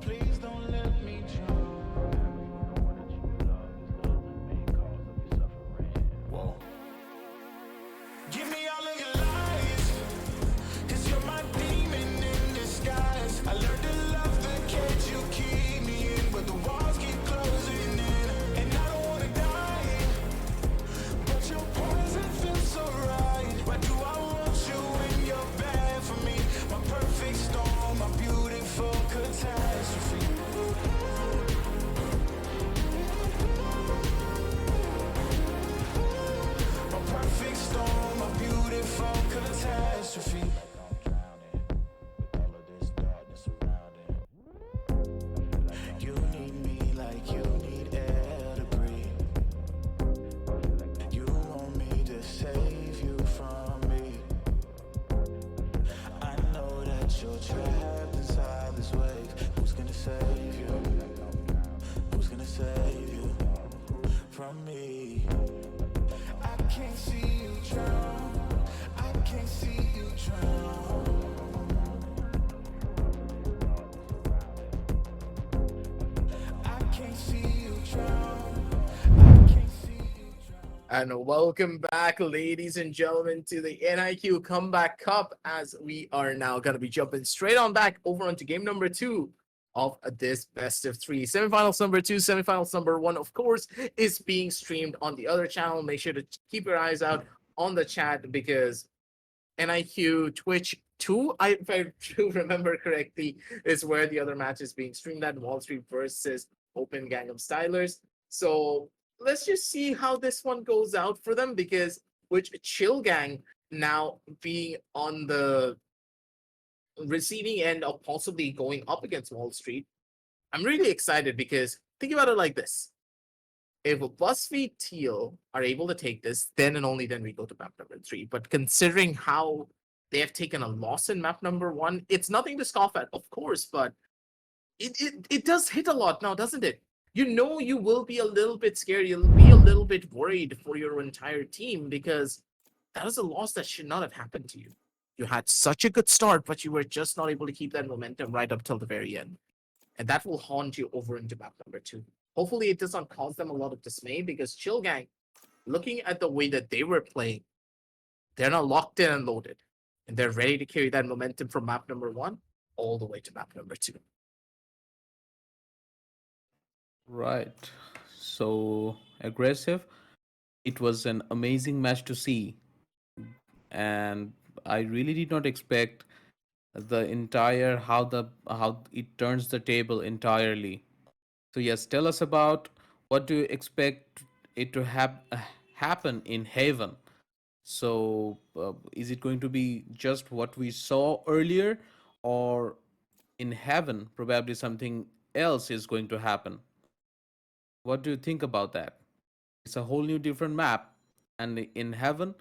Please don't let me drown. Whoa. Give me all of your lies, 'cause you're my demon in disguise. I learned to love the cage you keep me in, but the walls keep closing in. And I don't wanna die, but your poison feels so right. Why do I want you when you're bad for me? My perfect storm, my beautiful catastrophe. My perfect storm, my beautiful catastrophe. You need me like you need air to breathe. You want me to save you from me. I know that you're trapped inside this wave. Who's gonna save you? Who's gonna save you from me? I can't see you drown. I can't see you drown. I can't see you drown. I can't see you drown. And welcome back, ladies and gentlemen, to the NiQ Comeback Cup, as we are now going to be jumping straight on back over onto game number 2 of this best of 3. Semifinals number 2, semifinals number 1, of course, is being streamed on the other channel. Make sure to keep your eyes out on the chat, because NiQ Twitch 2, if I do remember correctly, is where the other match is being streamed at, Wall Street versus Open Gangnam Stylers. So let's just see how this one goes out for them, because with Chill Gang now being on the receiving end of possibly going up against Wall Street, I'm really excited, because think about it like this. If Buzzfeed Teal are able to take this, then and only then we go to map number 3. But considering how they have taken a loss in map number 1, it's nothing to scoff at, of course, but it does hit a lot now, doesn't it? You know, you will be a little bit scared, you'll be a little bit worried for your entire team, because that is a loss that should not have happened to you. You had such a good start, but you were just not able to keep that momentum right up till the very end. And that will haunt you over into map number 2. Hopefully it does not cause them a lot of dismay, because Chill Gang, looking at the way that they were playing, they're now locked in and loaded. And they're ready to carry that momentum from map number 1 all the way to map number 2. Right. So aggressive. It was an amazing match to see. And I really did not expect the entire how it turns the table entirely. So yes, tell us about what do you expect it to happen in Haven. So is it going to be just what we saw earlier, or in Heaven probably something else is going to happen? What do you think about that? It's a whole new different map, and in Heaven,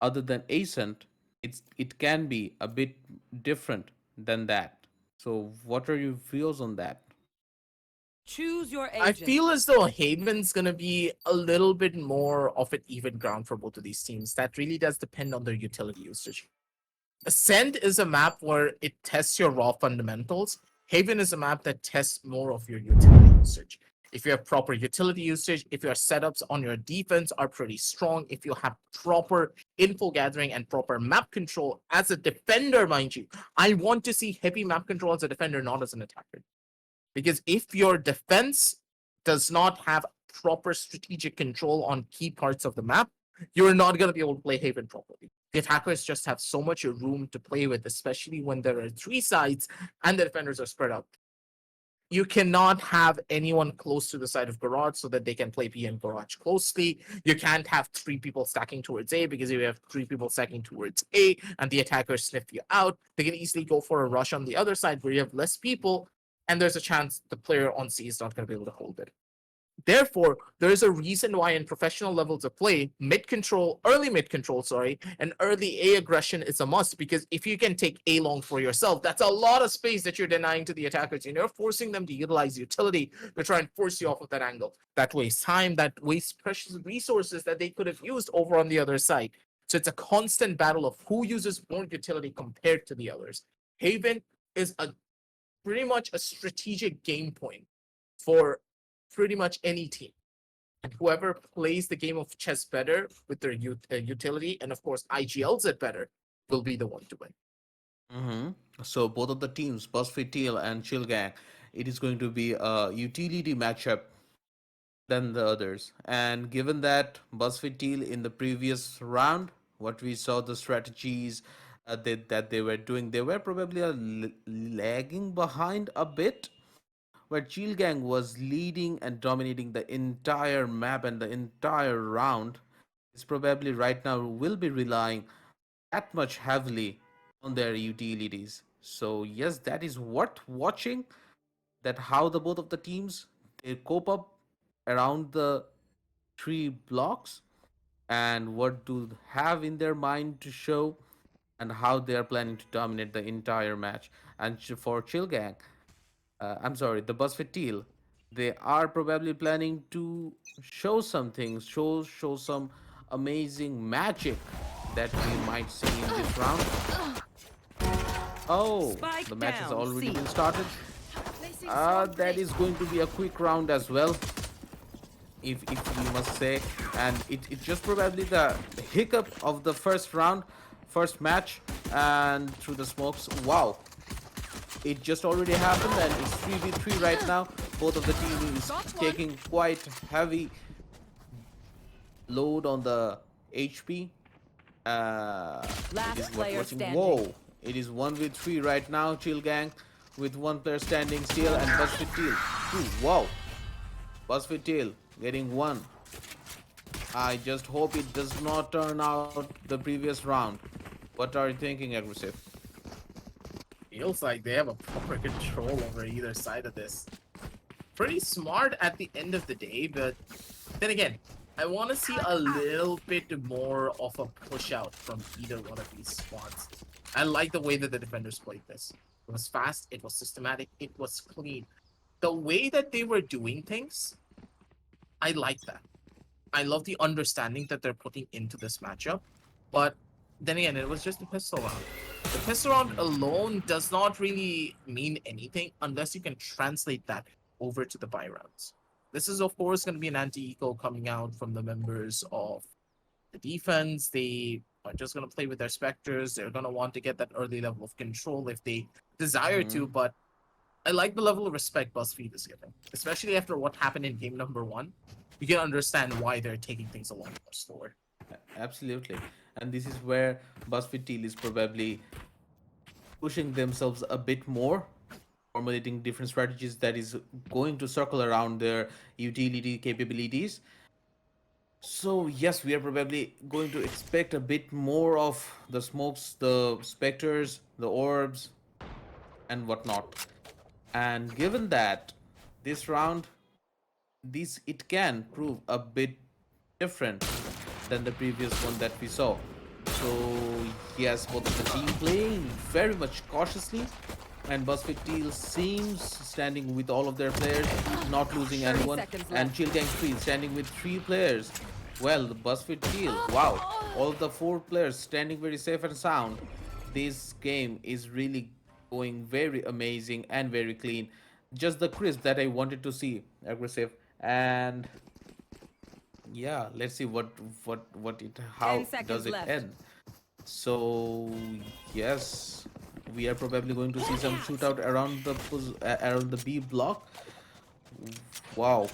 other than Ascent, it can be a bit different than that. So what are your feels on that? Choose your I agent. feel as though Haven's going to be a little bit more of an even ground for both of these teams. That really does depend on their utility usage. Ascent is a map where it tests your raw fundamentals. Haven is a map that tests more of your utility usage. If you have proper utility usage, if your setups on your defense are pretty strong, if you have proper info gathering and proper map control as a defender, mind you, I want to see heavy map control as a defender, not as an attacker. Because if your defense does not have proper strategic control on key parts of the map, you're not going to be able to play Haven properly. The attackers just have so much room to play with, especially when there are 3 sides and the defenders are spread out. You cannot have anyone close to the side of Garage so that they can play P and Garage closely. You can't have 3 people stacking towards A, because if you have 3 people stacking towards A and the attackers sniff you out, they can easily go for a rush on the other side where you have less people, and there's a chance the player on C is not going to be able to hold it. Therefore, there is a reason why in professional levels of play, early mid control, and early A aggression is a must, because if you can take A long for yourself, that's a lot of space that you're denying to the attackers. You're forcing them to utilize utility to try and force you off of that angle. That wastes time, that wastes precious resources that they could have used over on the other side. So it's a constant battle of who uses more utility compared to the others. Haven is a pretty much a strategic game point for pretty much any team. And whoever plays the game of chess better with their utility, and of course IGLs it better, will be the one to win. So both of the teams, Buzzfeed Teal and Chill Gang, it is going to be a utility matchup than the others. And given that Buzzfeed Teal in the previous round, what we saw the strategies that they were doing, they were probably lagging behind a bit, where Chill Gang was leading and dominating the entire map and the entire round. Is probably right now will be relying that much heavily on their utilities. So yes, that is worth watching. That how the both of the teams they cope up around the three blocks and what do have in their mind to show and how they are planning to dominate the entire match. And for Chill Gang, I'm sorry, the Buzzfeed Teal, they are probably planning to show some things, show some amazing magic that we might see in this round. Oh, Spike the match has down, already C. been started. That is going to be a quick round as well, if we must say, and it just probably the hiccup of the first round, first match, and through the smokes. Wow, it just already happened, and it's 3v3 right now. Both of the teams taking quite heavy load on the HP. Last It is what player watching. standing. Whoa! It is 1v3 right now. Chill Gang with one player standing still, and Buzzfeed Teal. Ooh, wow! Buzzfeed Teal getting one. I just hope it does not turn out the previous round. What are you thinking, Aggressive? Feels like they have a proper control over either side of this. Pretty smart at the end of the day, but then again, I want to see a little bit more of a push out from either one of these squads. I like the way that the defenders played this. It was fast, it was systematic, it was clean. The way that they were doing things, I like that. I love the understanding that they're putting into this matchup, but then again, it was just a pistol round. The pistol round alone does not really mean anything unless you can translate that over to the buy rounds. This is, of course, going to be an anti-eco coming out from the members of the defense. They are just going to play with their specters. They're going to want to get that early level of control if they desire to, but I like the level of respect Buzzfeed is giving, especially after what happened in game number 1. You can understand why they're taking things a lot more slower. Absolutely. And this is where Buzzfeed Teal is probably pushing themselves a bit more, formulating different strategies that is going to circle around their utility capabilities. So yes, we are probably going to expect a bit more of the smokes, the specters, the orbs, and whatnot. And given that this round, this it can prove a bit different than the previous one that we saw. So yes, both of the team playing very much cautiously, and Buzzfeed Teal seems standing with all of their players, not losing 30 anyone, seconds and left. Chill Gang 3 standing with 3 players. Well, the Buzzfeed Teal, wow, all of the 4 players standing very safe and sound. This game is really going very amazing and very clean. Just the crisp that I wanted to see, Aggressive. And yeah, let's see what it how 10 seconds does it left. end. So yes, we are probably going to see some shootout around around the B block. Wow.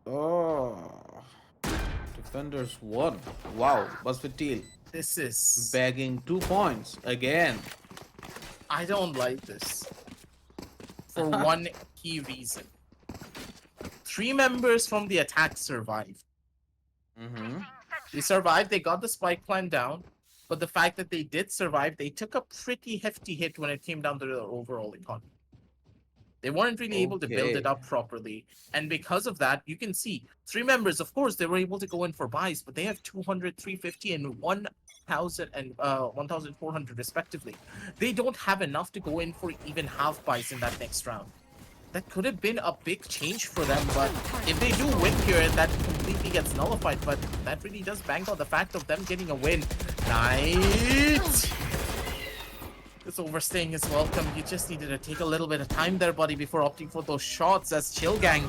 Oh, defenders won. Wow, Buzzfeed Teal This is... bagging 2 points again. I don't like this. For one key reason. 3 members from the attack survived. They survived, they got the spike plan down, but the fact that they did survive, they took a pretty hefty hit when it came down to their overall economy. They weren't really able to build it Okay. up properly. And because of that, you can see 3 members, of course, they were able to go in for buys, but they have 200, 350, and 1,000 and 1,400 respectively. They don't have enough to go in for even half buys in that next round. That could have been a big change for them, but if they do win here, that completely gets nullified. But that really does bank on the fact of them getting a win. Nice! This overstaying is welcome. You just needed to take a little bit of time there, buddy, before opting for those shots as Chill Gang.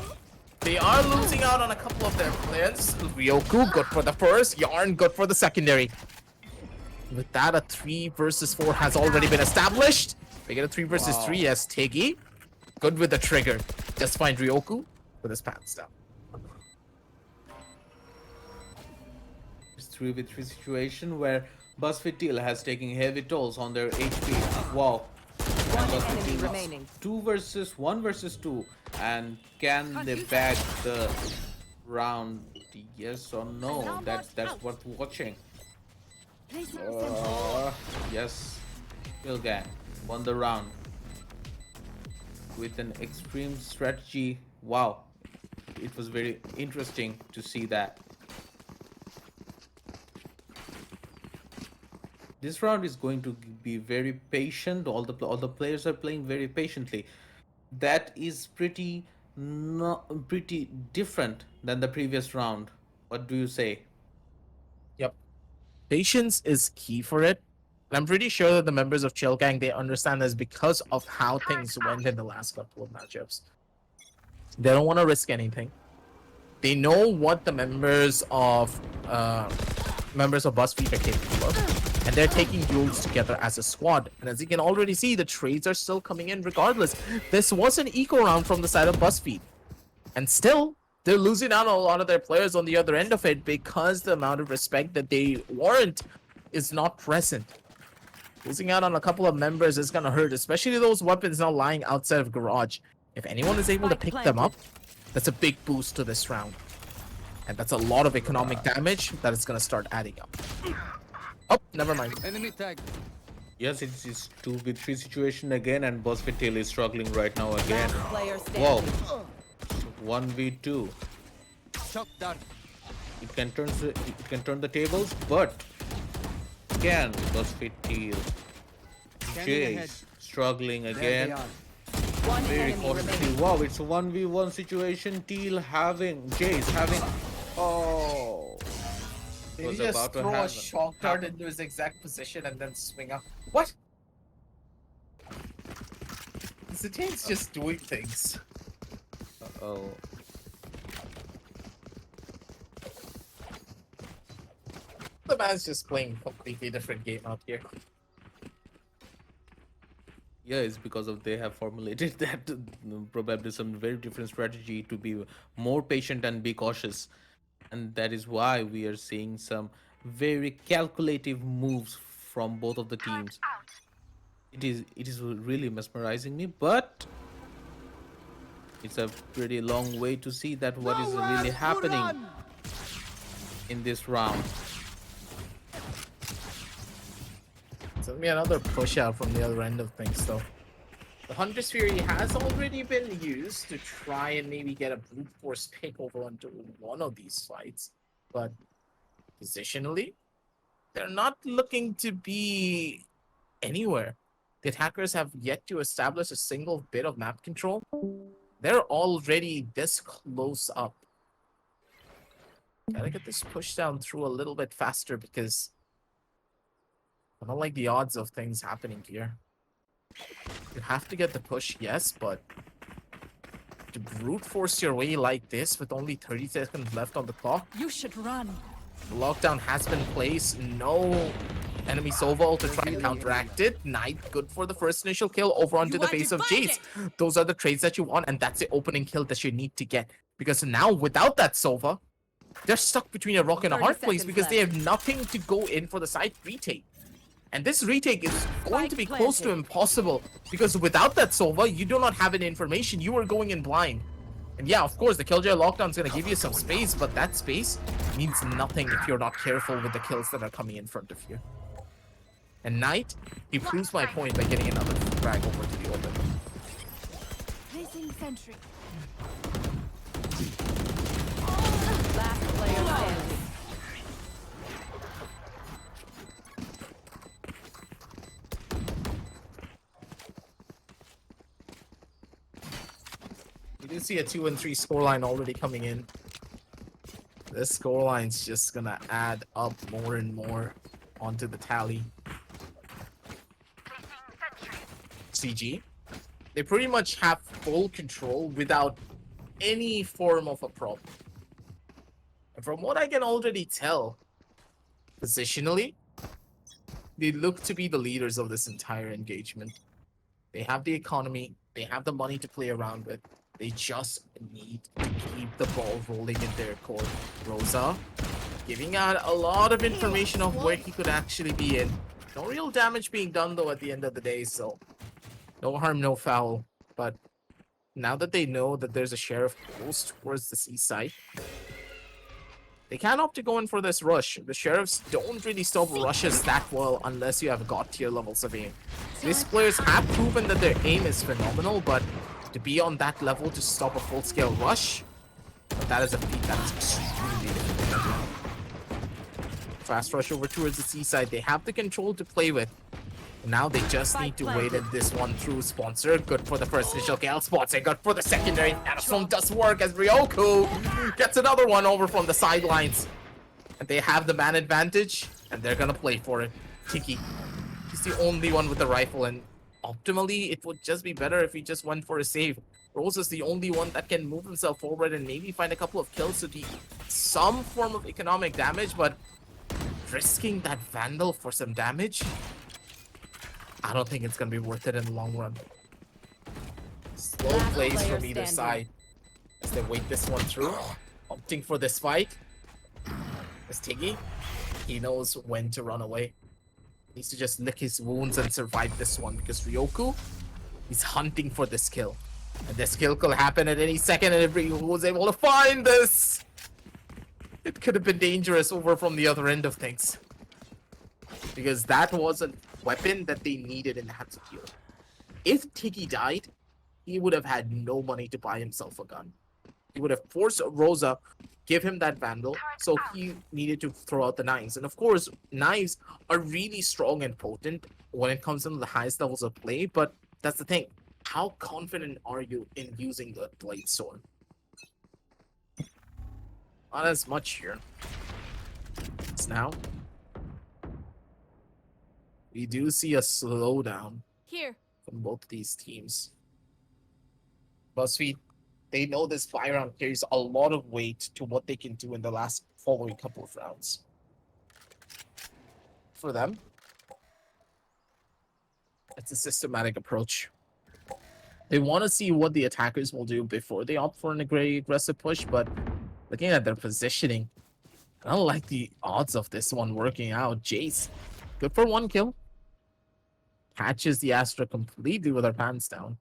They are losing out on a couple of their players. Ryoku, good for the first. Yarn, good for the secondary. With that, a 3 versus 4 has already been established. They get a 3 versus 3 as Tegi. Good with the trigger. Just find Ryoku with his pants down. It's 3v3 situation where Buzzfeed Teal has taken heavy tolls on their HP. Wow. One Buzzfeed enemy Teal remaining. 1 versus 2. And can they bag the round? Yes or no? That's worth watching. Yes. Teal Gang won the round with an extreme strategy. Wow. It was very interesting to see that. This round is going to be very patient. All the players are playing very patiently. That is pretty different than the previous round. What do you say? Yep. Patience is key for it. And I'm pretty sure that the members of Chill Gang, they understand this because of how things went in the last couple of matchups. They don't want to risk anything. They know what the members of Buzzfeed are capable of, and they're taking duels together as a squad. And as you can already see, the trades are still coming in regardless. This was an eco round from the side of Buzzfeed, and still they're losing out on a lot of their players on the other end of it because the amount of respect that they warrant is not present. Losing out on a couple of members is gonna hurt, especially those weapons now lying outside of garage. If anyone is able to pick them up, that's a big boost to this round. And that's a lot of economic damage that is gonna start adding up. Oh, never mind. Enemy tag. Yes, it's 2v3 situation again, and Buzzfeed Tail is struggling right now again. Last player Whoa. standing. 1v2. Shot down. It can turn the tables, but can Buzzfeed Tail? Scanning ahead. Jace struggling There they again. are. One Very enemy cautiously. remaining. Wow, it's a 1v1 situation. Teal having Jace having. Oh. Did Was he just about to throw a happen. shock dart into his exact position and then swing up? What? Zetane's just doing things. Oh. The man's just playing a completely different game out here. Yeah, it's because of they have formulated that probably some very different strategy to be more patient and be cautious, and that is why we are seeing some very calculative moves from both of the teams. It is really mesmerizing me, but it's a pretty long way to see that what is really happening in this round. So maybe another push out from the other end of things though. The Hunter's Fury has already been used to try and maybe get a brute force pick over onto one of these fights. But positionally, they're not looking to be anywhere. The attackers have yet to establish a single bit of map control. They're already this close up. Gotta get this push down through a little bit faster because I don't like the odds of things happening here. You have to get the push, yes, but to brute force your way like this with only 30 seconds left on the clock, You should run. the lockdown has been placed. No enemy Sova ult to try and counteract it. Knight, good for the first initial kill over onto the want face to of fight Jace. Those are the trades that you want, and that's the opening kill that you need to get. Because now, without that Sova, they're stuck between a rock and a 30 hard place seconds because they left. have nothing to go in for the side retake. And this retake is going to be Spike close to planted. impossible because without that Sova, you do not have any information. You are going in blind. And yeah, of course, the Killjoy lockdown is going to give you some space, but that space means nothing if you're not careful with the kills that are coming in front of you. And Knight, he proves my point by getting another frag over to the open. Placing sentry. Last player standing. You do see a 2 and 3 scoreline already coming in. This scoreline's just gonna add up more and more onto the tally. CG. They pretty much have full control without any form of a problem. And from what I can already tell, positionally, they look to be the leaders of this entire engagement. They have the economy, they have the money to play around with. They just need to keep the ball rolling in their court. Rosa giving out a lot of information of where he could actually be in. No real damage being done though at the end of the day, so no harm, no foul. But now that they know that there's a sheriff close towards the seaside, they can opt to go in for this rush. The sheriffs don't really stop rushes that well unless you have god tier levels of aim. These players have proven that their aim is phenomenal, but to be on that level to stop a full-scale rush, that is a feat that is extremely difficult to do. Fast rush over towards the seaside. They have the control to play with. Now they just need to wait at this one through sponsor. Good for the first initial kill. Sponsor good for the secondary. Addison does work as Ryoku gets another one over from the sidelines. And they have the man advantage, and they're gonna play for it. Tiki, he's the only one with the rifle, and optimally, it would just be better if he just went for a save. Rose is the only one that can move himself forward and maybe find a couple of kills to do some form of economic damage, but risking that Vandal for some damage, I don't think it's going to be worth it in the long run. Slow Last plays player from either standing. side as they wait this one through. Opting for this fight. As Tiggy, he knows when to run away. Needs to just lick his wounds and survive this one because Ryoku is hunting for this kill. And this kill could happen at any second, and if Ryoku was able to find this, it could have been dangerous over from the other end of things. Because that was a weapon that they needed in the hands of Teal. If Tiggy died, he would have had no money to buy himself a gun. He would have forced Rosa, give him that Vandal, so he needed to throw out the knives. And of course, knives are really strong and potent when it comes to the highest levels of play, but that's the thing. How confident are you in using the Blade Sword? Not as much here. It's now. We do see a slowdown Here. from both these teams. Buzzfeed, they know this firearm carries a lot of weight to what they can do in the last following couple of rounds. For them, it's a systematic approach. They want to see what the attackers will do before they opt for an aggressive push, but looking at their positioning, I don't like the odds of this one working out. Jace, good for one kill. Catches the Astra completely with her pants down.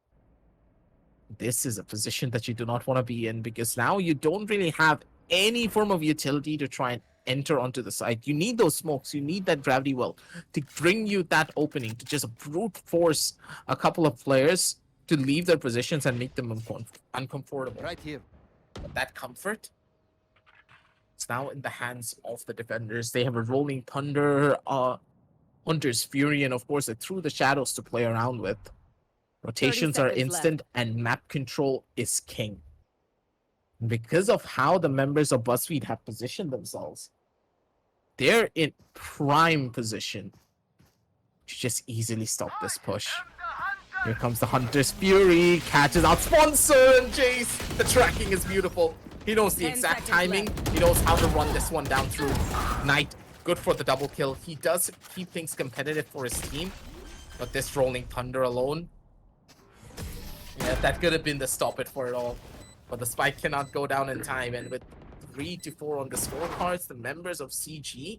This is a position that you do not want to be in because now you don't really have any form of utility to try and enter onto the site. You need those smokes. You need that gravity well to bring you that opening, to just brute force a couple of players to leave their positions and make them uncomfortable. Right here. But that comfort, it's now in the hands of the defenders. They have a rolling thunder, Hunter's Fury, and of course, through the shadows to play around with. Rotations are seconds instant, and map control is king. Because of how the members of Buzzfeed have positioned themselves, they're in prime position to just easily stop this push. Here comes the Hunter's Fury, catches out Sponsor and Jace. The tracking is beautiful. He knows the 10 exact seconds timing. left. He knows how to run this one down through. Knight, good for the double kill. He does keep things competitive for his team, but this Rolling Thunder alone, yeah, that could have been the stop it for it all. But the spike cannot go down in time, and with 3 to 4 on the scorecards, the members of CG,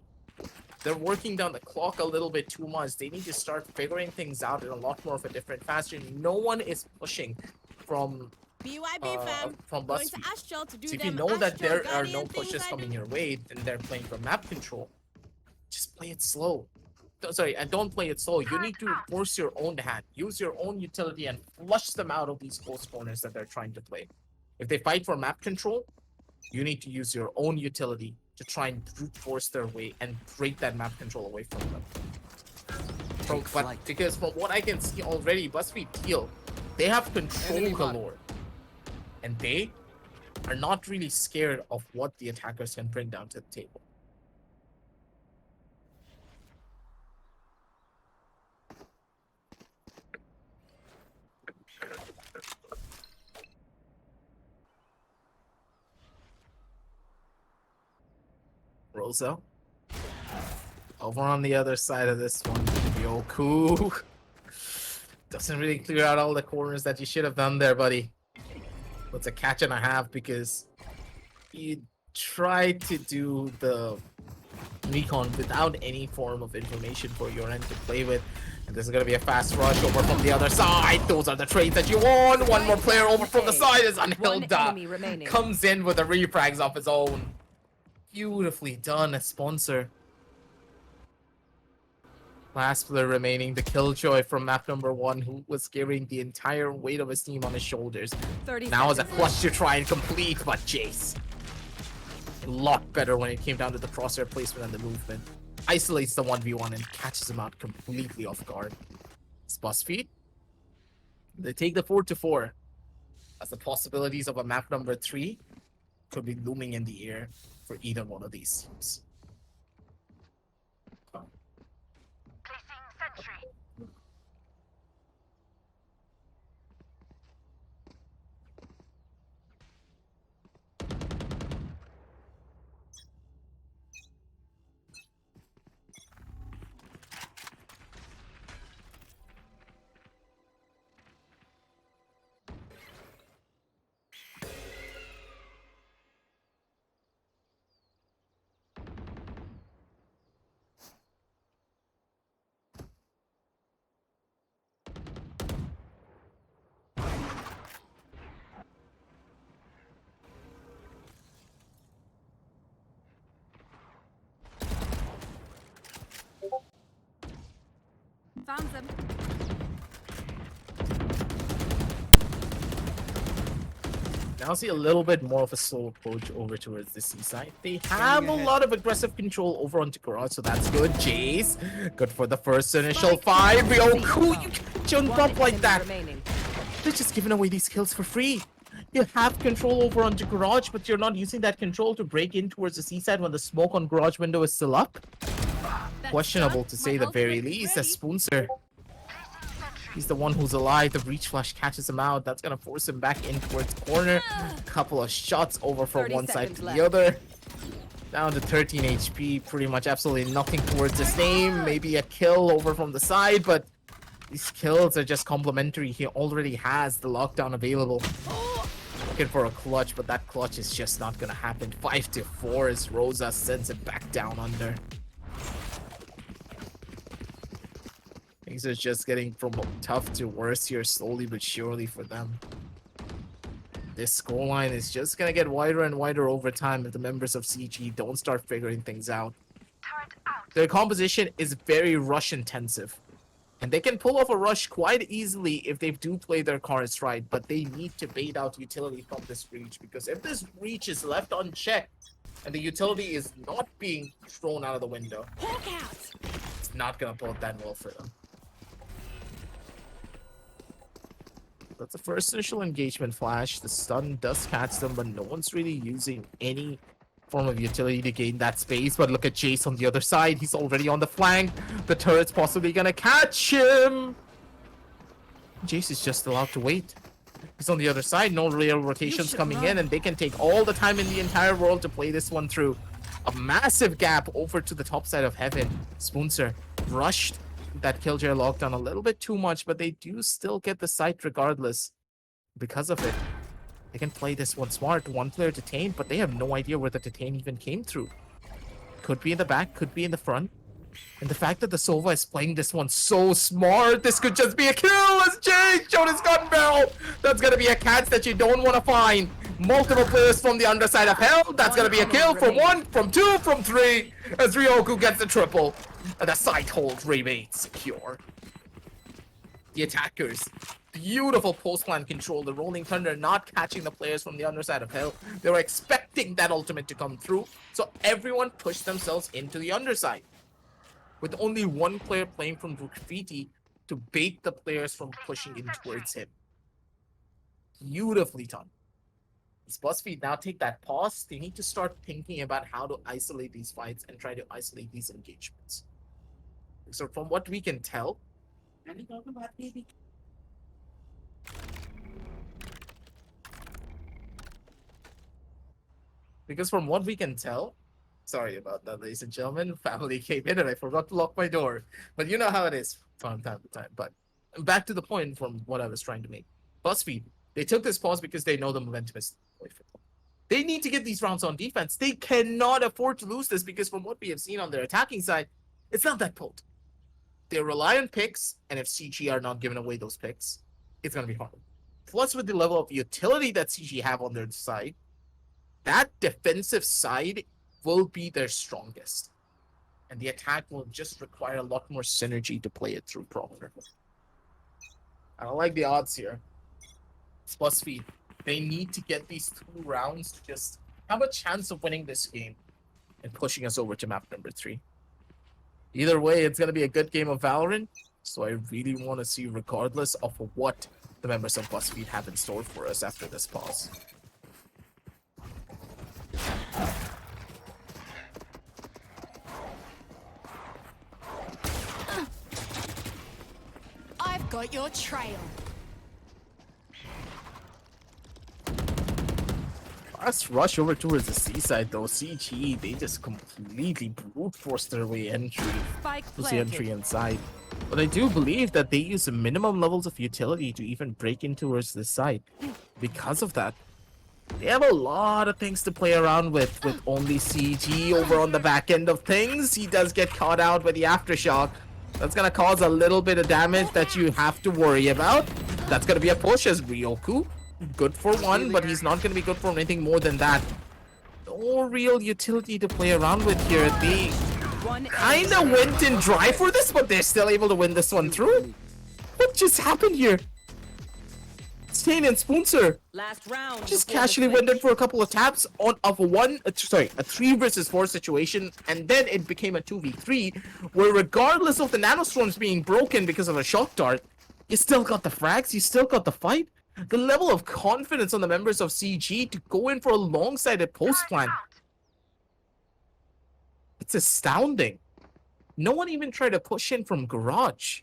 they're working down the clock a little bit too much. They need to start figuring things out in a lot more of a different fashion. No one is pushing from BYB fam, from going to Buzzfeed. Astral to do So if them you know that Astral there are Guardian no things pushes I coming do. your way, and they're playing from map control, just play it slow. Sorry, and don't play it slow. You need to force your own hand, use your own utility, and flush them out of these close corners that they're trying to play. If they fight for map control, you need to use your own utility to try and brute force their way and break that map control away from them. Because from what I can see already, Buzzfeed Teal, they have control Enemy mark. galore. And they are not really scared of what the attackers can bring down to the table. Rosa. Over on the other side of this one, Ryoku doesn't really clear out all the corners that you should have done there, buddy. It's a catch and a half because you tried to do the recon without any form of information for your end to play with. And this is going to be a fast rush over from the other side. Those are the trades that you want. One more player over from the side is One Unhilda. enemy remaining. Comes in with the refrags of his own. Beautifully done, a sponsor. Last player remaining, the Killjoy from map number 1, who was carrying the entire weight of his team on his shoulders. 30 Now is a seconds clutch to try and complete, but Jace, a lot better when it came down to the crosshair placement and the movement. Isolates the 1v1 and catches him out completely off guard. It's Buzzfeed. They take the 4-4 as the possibilities of a map number 3 could be looming in the air for either one of these teams. Found them. Now see a little bit more of a slow approach over towards the seaside. They have a lot of aggressive control over onto Garage, so that's good. Jace, good for the first initial 5. Ryoku, you can't jump One up like enemy that. remaining. They're just giving away these kills for free. You have control over onto Garage, but you're not using that control to break in towards the seaside when the smoke on Garage window is still up. Questionable to say the very least. As Spoonser, he's the one who's alive. The breach flash catches him out. That's gonna force him back in towards corner. Couple of shots over from 30 one side seconds to left. the other. Down to 13 HP. Pretty much absolutely nothing towards his name. Maybe a kill over from the side, but these kills are just complimentary. He already has the lockdown available. Looking for a clutch, but that clutch is just not gonna happen. 5-4 as Rosa sends it back down under. Things are just getting from tough to worse here slowly but surely for them. This scoreline is just gonna get wider and wider over time if the members of CG don't start figuring things out. Their composition is very rush intensive. And they can pull off a rush quite easily if they do play their cards right, but they need to bait out utility from this breach, because if this breach is left unchecked and the utility is not being thrown out of the window, it's not gonna bode that well for them. That's the first initial engagement flash. The stun does catch them, but no one's really using any form of utility to gain that space. But look at Jace on the other side. He's already on the flank. The turret's possibly gonna catch him. Jace is just allowed to wait. He's on the other side. No real rotations coming in, and they can take all the time in the entire world to play this one through. A massive gap over to the top side of heaven. Spoonser rushed that Killjoy lockdown a little bit too much, but they do still get the site regardless because of it. They can play this one smart. One player detained, but they have no idea where the detain even came through. Could be in the back, could be in the front. And the fact that the Sova is playing this one so smart, this could just be a kill as Jay showed his gun barrel. That's gonna be a catch that you don't want to find. Multiple players from the underside of hell. That's gonna be a kill from 1, from 2, from 3. As Ryoku gets the triple. And the site hold remains secure. The attackers, beautiful post-plan control. The Rolling Thunder not catching the players from the underside of hell. They were expecting that ultimate to come through. So everyone pushed themselves into the underside, with only one player playing from graffiti to bait the players from pushing in towards him. Beautifully done. As Buzzfeed now take that pause, they need to start thinking about how to isolate these fights and try to isolate these engagements. So from what we can tell, because from what we can tell, Sorry about that, ladies and gentlemen. Family came in and I forgot to lock my door. But you know how it is from time to time. But back to the point from what I was trying to make. Buzzfeed, they took this pause because they know the momentum is away from them. They need to get these rounds on defense. They cannot afford to lose this because from what we have seen on their attacking side, it's not that potent. They rely on picks, and if CG are not giving away those picks, it's going to be hard. Plus, with the level of utility that CG have on their side, that defensive side will be their strongest. And the attack will just require a lot more synergy to play it through proper. I don't like the odds here. It's Buzzfeed. They need to get these 2 rounds to just have a chance of winning this game and pushing us over to map number 3. Either way, it's going to be a good game of Valorant, so I really want to see regardless of what the members of Buzzfeed have in store for us after this pause. I've got your trail. Fast rush over towards the seaside though. CG, they just completely brute forced their way entry. Spike Was the planted. entry inside. But I do believe that they use the minimum levels of utility to even break in towards this side. Because of that, they have a lot of things to play around with only CG over on the back end of things. He does get caught out by the aftershock. That's gonna cause a little bit of damage that you have to worry about. That's gonna be a push as Ryoku. Good for one, but he's not gonna be good for anything more than that. No real utility to play around with here. They One kinda went in dry for this, but they're still able to win this one through. What just happened here? Stain and Spoonser last round. just before the casually switch. went in for a couple of taps on of a 3 versus 4 situation, and then it became a 2v3 where regardless of the nanostorms being broken because of a shock dart, you still got the frags, you still got the fight. The level of confidence on the members of CG to go in for a long-sided post plan, it's astounding. No one even tried to push in from garage.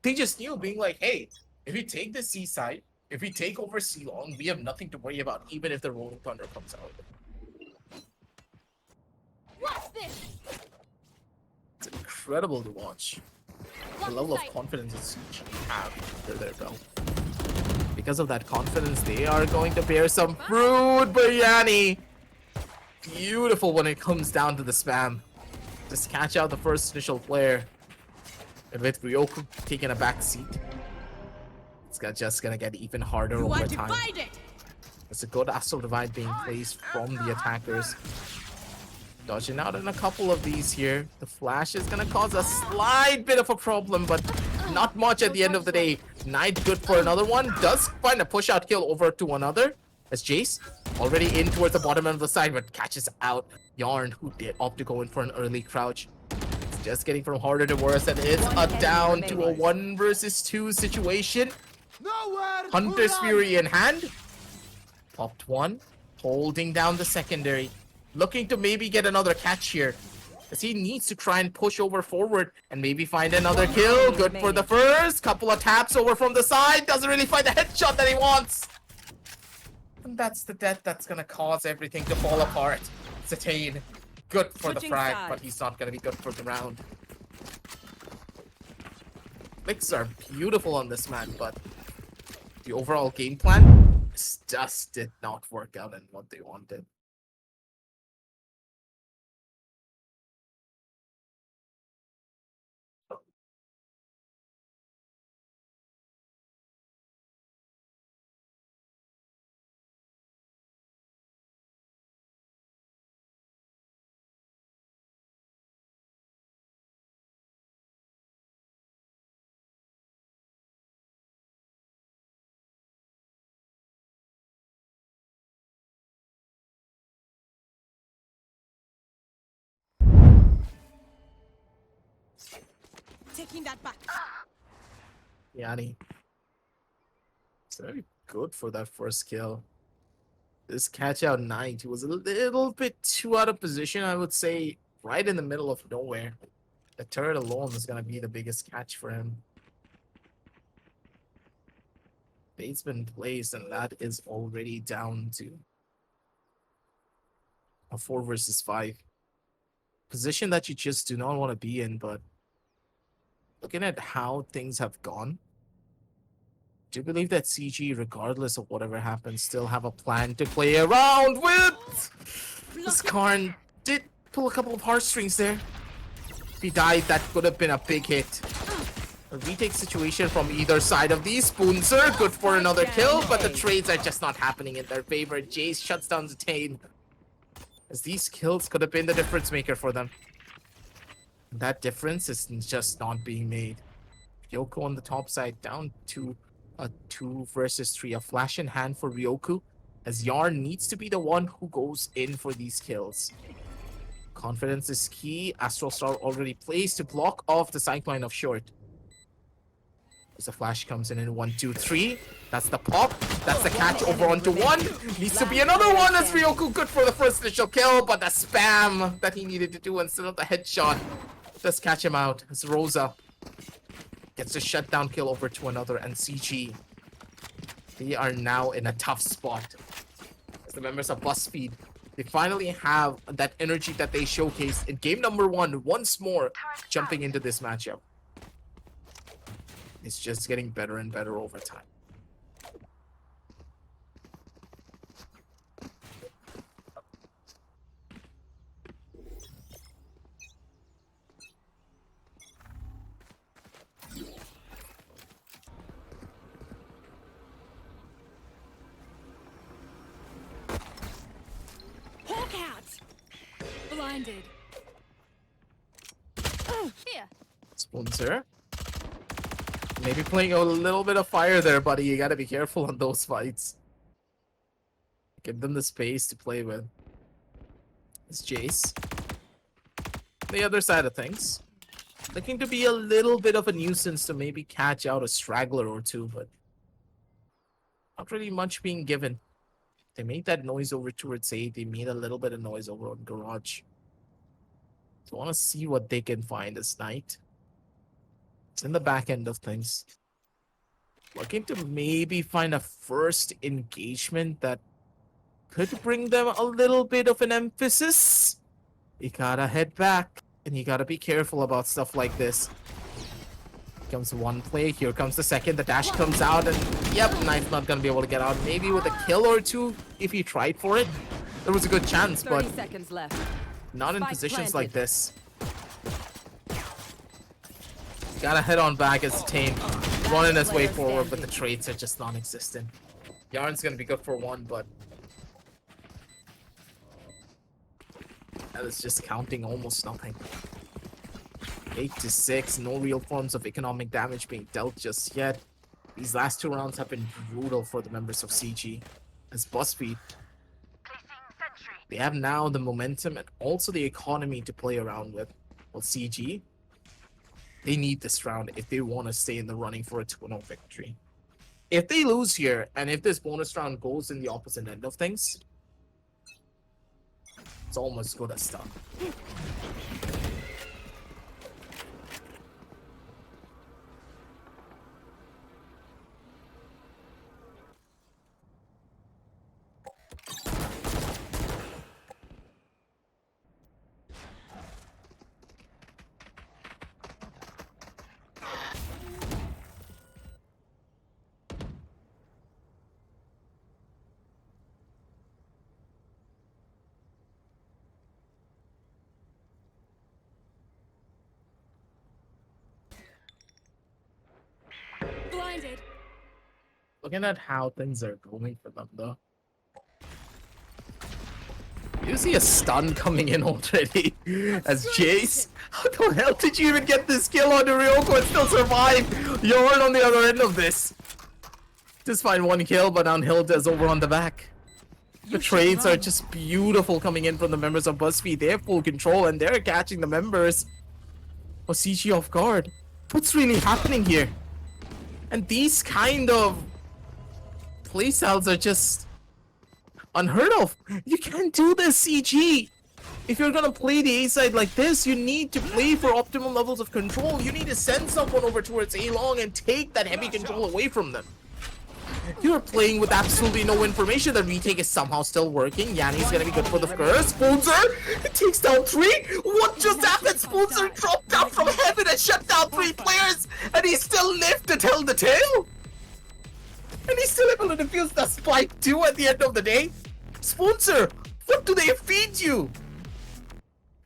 They just knew, being like, hey, if we take the C side, if we take over C long, we have nothing to worry about, even if the Rolling Thunder comes out. What's this? It's incredible to watch. The level of confidence that CG have under their belt. Because of that confidence, they are going to bear some fruit, biryani. Beautiful when it comes down to the spam. Just catch out the first initial player. And with Ryoku taking a back seat, it's just gonna get even harder You over are time. divided. It's a good Astral Divide being placed from the attackers. Dodging out in a couple of these here. The flash is gonna cause a slight bit of a problem, but not much at the end of the day. Knight good for another one. Does find a push out kill over to another. As Jace already in towards the bottom end of the side, but catches out Yarn, who did opt to go in for an early crouch. It's just getting from harder to worse, and it's a down to a 1 versus 2 situation. Nowhere to Hunter's run. Fury in hand. Popped one. Holding down the secondary. Looking to maybe get another catch here. As he needs to try and push over forward and maybe find another kill. Good for the first. Couple of taps over from the side. Doesn't really find the headshot that he wants. And that's the death that's gonna cause everything to fall apart. Satane, good for the Switching frag, sides. but he's not gonna be good for the round. Clicks are beautiful on this man, but the overall game plan just did not work out in what they wanted. Taking that back. Yanni. It's very good for that first kill. This catch out Knight, he was a little bit too out of position, I would say, right in the middle of nowhere. The turret alone is going to be the biggest catch for him. Bait's been placed, and that is already down to a 4 versus 5. position that you just do not want to be in, but looking at how things have gone, do you believe that CG, regardless of whatever happens, still have a plan to play around with? This Karn did pull a couple of heartstrings there. If he died, that could have been a big hit. A retake situation from either side of these. Spoonser, good for another kill, but the trades are just not happening in their favor. Jace shuts down the Tane, as these kills could have been the difference maker for them. That difference is just not being made. Ryoko on the top side, down to a 2 versus 3. A flash in hand for Ryoku, as Yarn needs to be the one who goes in for these kills. Confidence is key. Astral Star already placed to block off the sideline of short. As the flash comes in 1, 2, 3. That's the pop. That's the catch over onto 1. Needs to be another one as Ryoku good for the first initial kill, but the spam that he needed to do instead of the headshot does catch him out. As Rosa gets a shutdown kill over to another, and CG, they are now in a tough spot. As the members of Buzzfeed, they finally have that energy that they showcased in game number 1 once more, jumping into this matchup. It's just getting better and better over time. Hawk out! Blinded. Here. Sponsor. Maybe playing a little bit of fire there, buddy. You gotta be careful on those fights. Give them the space to play with. It's Jace. The other side of things, looking to be a little bit of a nuisance to maybe catch out a straggler or two, but not really much being given. They made that noise over towards A. They made a little bit of noise over on Garage. So I want to see what they can find this night. It's in the back end of things. Looking to maybe find a first engagement that could bring them a little bit of an emphasis. You gotta head back, and you gotta be careful about stuff like this. Here comes one play, here comes the second, the dash comes out, and yep, Knife's not gonna be able to get out. Maybe with a kill or two, if he tried for it. There was a good chance, 30 but seconds left. not in Spike positions planted. like this. Gotta head on back as Tane running his way forward, but the trades are just non-existent. Yarn's gonna be good for 1, but that is just counting almost nothing. 8 to 6, no real forms of economic damage being dealt just yet. These last 2 rounds have been brutal for the members of CG. As Buzzfeed, they have now the momentum and also the economy to play around with. Well, CG, they need this round if they want to stay in the running for a 2-0 victory. If they lose here, and if this bonus round goes in the opposite end of things, it's almost good as done. Blinded. Looking at how things are going for them, though. You see a stun coming in already as Jace. How the hell did you even get this kill on the Ryoko and still survive? Yarn on the other end of this. Just find 1 kill, but now Hilda's over on the back. The trades are just beautiful coming in from the members of Buzzfeed. They have full control and they're catching the members of CG off guard. What's really happening here? And these kind of playstyles are just unheard of. You can't do this, CG. If you're gonna play the A side like this, you need to play for optimal levels of control. You need to send someone over towards A long and take that heavy control away from them. You're playing with absolutely no information. The retake is somehow still working. Yanni's gonna be good for the first. Spoonser takes down 3. What just happened? Spoonser dropped down from heaven and shut down 3 players, and he still lived to tell the tale. And he's still able to defuse the spike too at the end of the day. Spoonser, what do they feed you?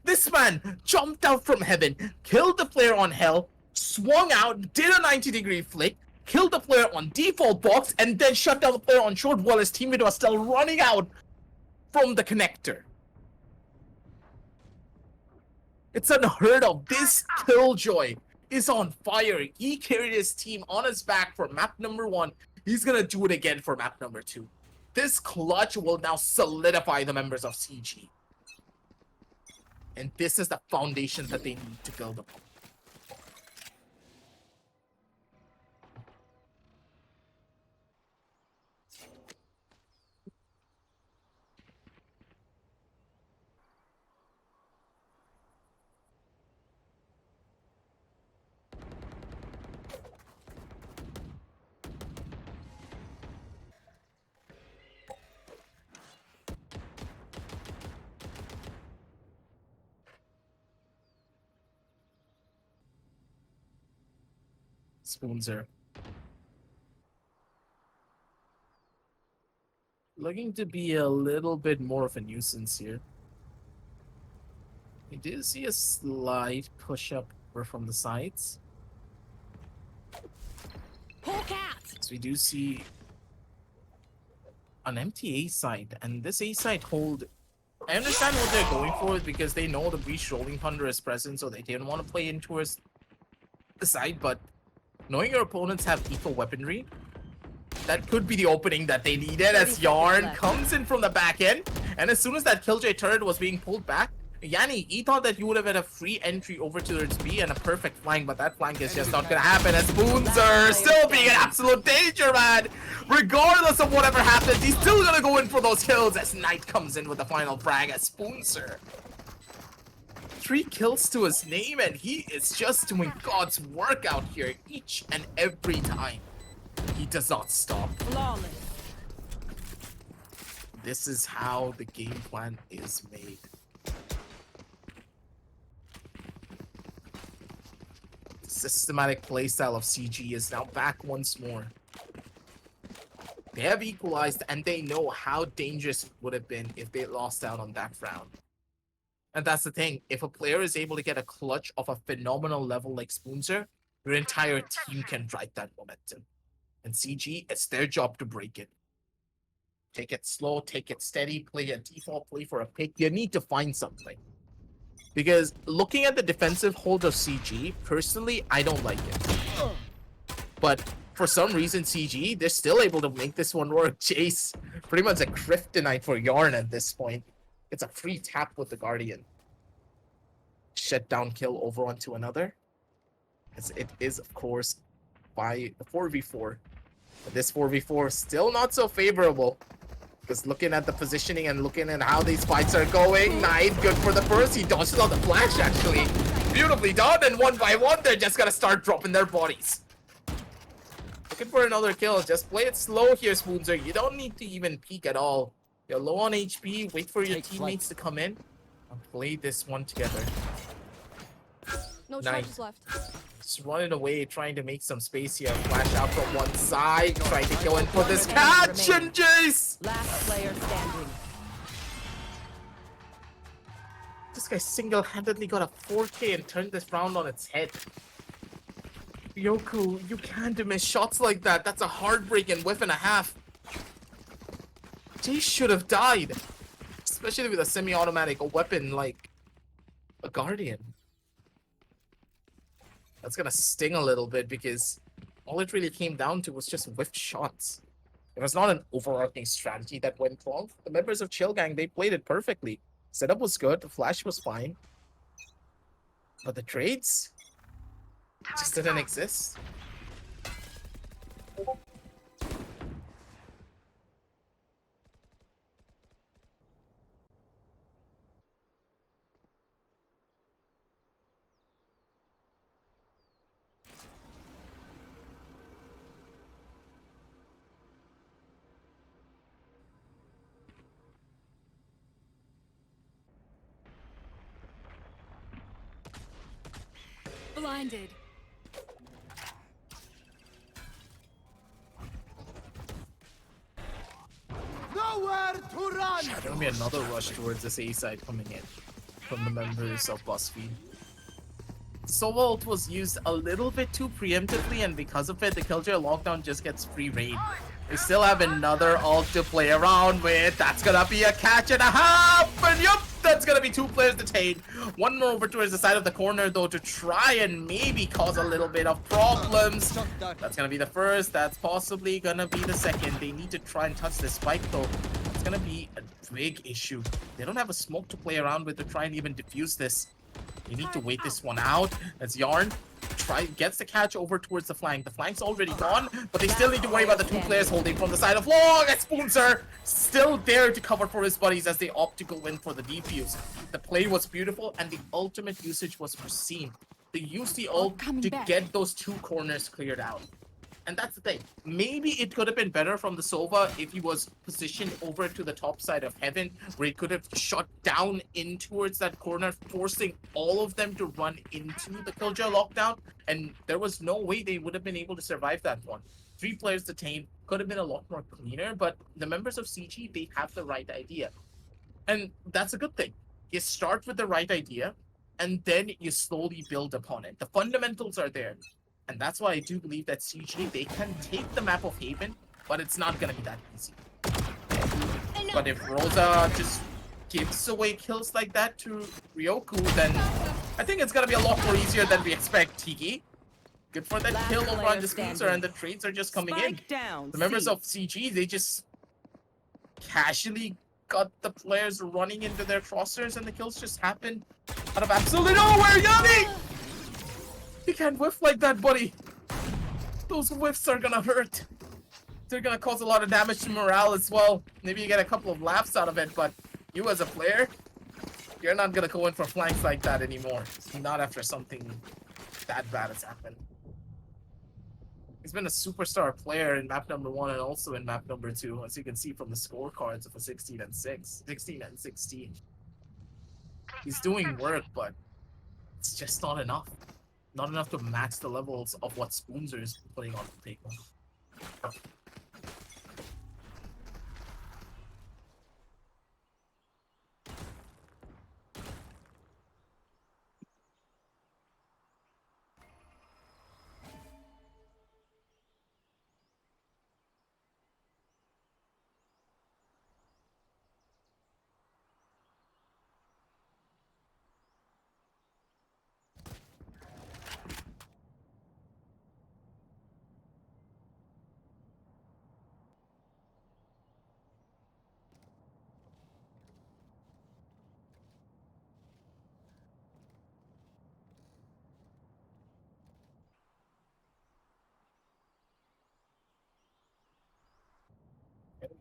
This man jumped out from heaven, killed the player on hell, swung out, did a 90-degree flick, killed the player on default box, and then shut down the player on short while his teammate was still running out from the connector. It's unheard of. This Killjoy is on fire. He carried his team on his back for map number 1. He's gonna do it again for map number 2. This clutch will now solidify the members of CG. And this is the foundation that they need to build upon. Spoonser looking to be a little bit more of a nuisance here. We do see a slight push up from the sides. Hawk out! So we do see an empty A side, and this A side hold. I understand what they're going for because they know the Breach Rolling Thunder is present, so they didn't want to play in towards the side, but knowing your opponents have equal weaponry, that could be the opening that they needed as Yarn comes in from the back end. And as soon as that Killjoy turret was being pulled back, Yanni, he thought that you would have had a free entry over to its B and a perfect flank, but that flank is just not gonna happen as Spoonser still being an absolute danger, man. Regardless of whatever happens, he's still gonna go in for those kills as Knight comes in with the final frag as Spoonser. 3 kills to his name, and he is just doing God's work out here each and every time. He does not stop. Flawless. This is how the game plan is made. The systematic playstyle of CG is now back once more. They have equalized, and they know how dangerous it would have been if they lost out on that round. And that's the thing, if a player is able to get a clutch of a phenomenal level like Spoonser, your entire team can ride that momentum. And CG, it's their job to break it. Take it slow, take it steady, play a default, play for a pick. You need to find something. Because looking at the defensive hold of CG, personally, I don't like it. But for some reason, CG, they're still able to make this one work. Chase, pretty much a kryptonite for Yarn at this point. It's a free tap with the Guardian. Shut down kill over onto another. As it is, of course, by the 4v4. But this 4v4 is still not so favorable. Because looking at the positioning and looking at how these fights are going, Knight good for the first. He dodges on the flash, actually. Beautifully done, and 1 by 1, they're just gonna start dropping their bodies. Looking for another kill. Just play it slow here, Spoonser. You don't need to even peek at all. You're low on HP, wait for your teammates to come in, and play this one together. No Nice. charges left. Just running away, trying to make some space here. Flash out from one side, trying to go in for this catch, and Jace! Last player standing. This guy single-handedly got a 4K and turned this round on its head. Yoku, you can't miss shots like that. That's a heartbreaking whiff and a half. Jace should have died. Especially with a semi-automatic weapon like a Guardian. That's gonna sting a little bit because all it really came down to was just whiffed shots. It was not an overarching strategy that went wrong. The members of Chill Gang, they played it perfectly. Setup was good, the flash was fine. But the trades just didn't exist. Blinded. Nowhere to run! There's gonna be another rush towards this A side coming in from the members of Buzzfeed. Sova ult was used a little bit too preemptively, and because of it, the Killjoy lockdown just gets free reign. They still have another ult to play around with. That's gonna be a catch and a half, and yup, that's gonna be 2 players detained. One more over towards the side of the corner though to try and maybe cause a little bit of problems. Shock dart. That's gonna be the first. That's possibly gonna be the second. They need to try and touch this spike though. It's gonna be a big issue. They don't have a smoke to play around with to try and even defuse this. You need to wait this one out. As Yarn gets the catch over towards the flank. The flank's already gone, but they still need to worry about the 2 players holding from the side of Long. And Spoonser still there to cover for his buddies as they opt to go in for the defuse. The play was beautiful and the ultimate usage was foreseen. They used the ult to get those 2 corners cleared out. And that's the thing. Maybe it could have been better from the Sova if he was positioned over to the top side of Heaven, where he could have shot down in towards that corner, forcing all of them to run into the Killjoy lockdown. And there was no way they would have been able to survive that one. 3 players detained could have been a lot more cleaner, but the members of CG, they have the right idea. And that's a good thing. You start with the right idea, and then you slowly build upon it. The fundamentals are there. And that's why I do believe that CG, they can take the map of Haven, but it's not going to be that easy. But if Rosa just gives away kills like that to Ryoku, then I think it's going to be a lot more easier than we expect. Tiki, good for that Last kill over player on Dispenser, and the trades are just coming in. Spike down. The members C. of CG, they just casually got the players running into their crosshairs, and the kills just happen out of absolutely nowhere. Yanni! You can't whiff like that, buddy. Those whiffs are gonna hurt. They're gonna cause a lot of damage to morale as well. Maybe you get a couple of laughs out of it, but you as a player, you're not gonna go in for flanks like that anymore. Not after something that bad has happened. He's been a superstar player in map number 1 and also in map number 2, as you can see from the scorecards of a 16 and 16. He's doing work, but it's just not enough. Not enough to match the levels of what Spoonser is putting on the table.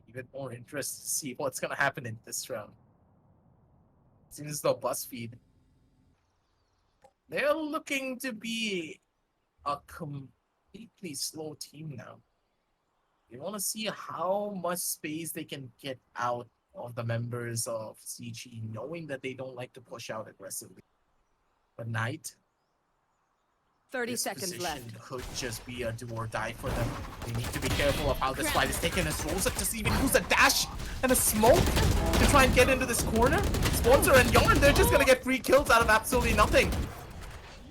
Even more interest to see what's gonna happen in this round. Seems as though Buzzfeed, they're looking to be a completely slow team now. They want to see how much space they can get out of the members of CG, knowing that they don't like to push out aggressively. But Knight, 30 this seconds position left. could just be a do or die for them. They need to be careful of how this fight is taken, as Rosa just even use a dash and a smoke to try and get into this corner. Sponsor and Yarn, they're just gonna get free kills out of absolutely nothing.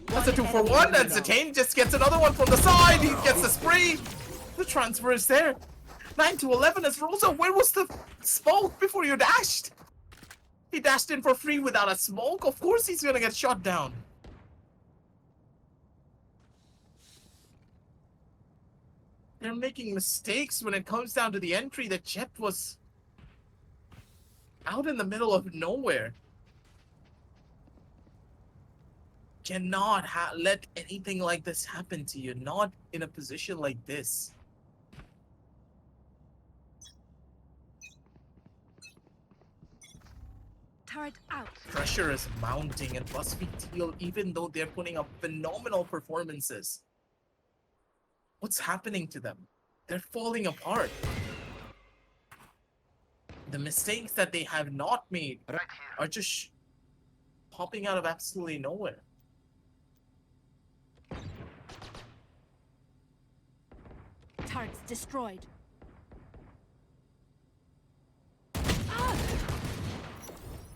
That's a 2-for-1, and Zitane just gets another one from the side. He gets the spree. The transfer is there. 9-11 as Rosa. Where was the smoke before you dashed? He dashed in for free without a smoke. Of course he's gonna get shot down. They're making mistakes when it comes down to the entry. The Jet was out in the middle of nowhere. Cannot let anything like this happen to you. Not in a position like this. Turret out. Pressure is mounting, and Buzzfeed Teal, even though they're putting up phenomenal performances, what's happening to them? They're falling apart. The mistakes that they have not made are just popping out of absolutely nowhere. Guards destroyed.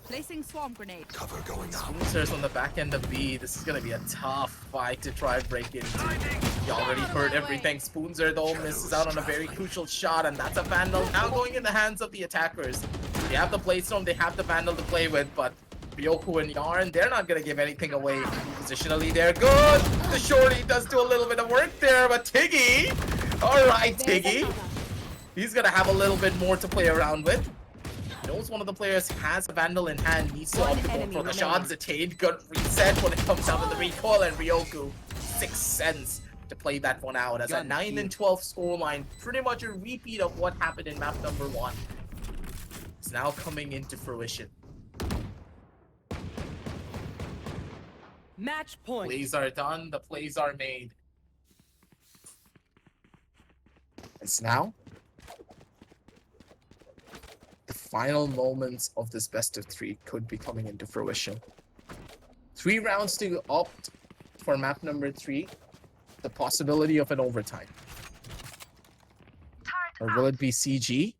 Placing swarm grenade. Cover going out. Spoonser's on the back end of B. This is gonna be a tough fight to try and break into. You already heard everything. Spoonser though misses out on a very crucial shot, and that's a Vandal now going in the hands of the attackers. They have the Playstone, they have the Vandal to play with, but Ryoku and Yarn, they're not gonna give anything away. Positionally, they're good. The Shorty does do a little bit of work there, but Tiggy, all right, Tiggy, he's gonna have a little bit more to play around with. Knows one of the players has a Vandal in hand, needs to opt for the shots. Attained, good reset when it comes down to the recoil, and Ryoku, 6 cents to play that one out as a 9 and 12 scoreline, pretty much a repeat of what happened in map number 1. It's now coming into fruition. Match point. Plays are done, the plays are made. It's now the final moments of this best of 3 could be coming into fruition. 3 rounds to opt for map number 3. The possibility of an overtime. Or will it be CG?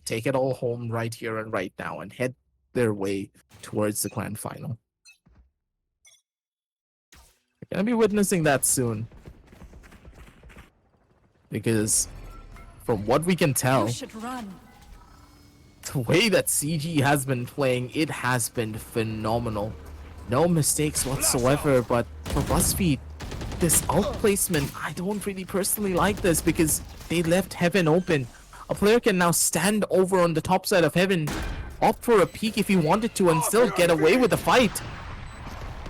Take it all home right here and right now and head their way towards the grand final. We're gonna be witnessing that soon. Because from what we can tell, You should run. the way that CG has been playing, it has been phenomenal. No mistakes whatsoever, but for Buzzfeed, this ult placement, I don't really personally like this because they left Heaven open. A player can now stand over on the top side of Heaven, opt for a peek if he wanted to, and still get away with the fight.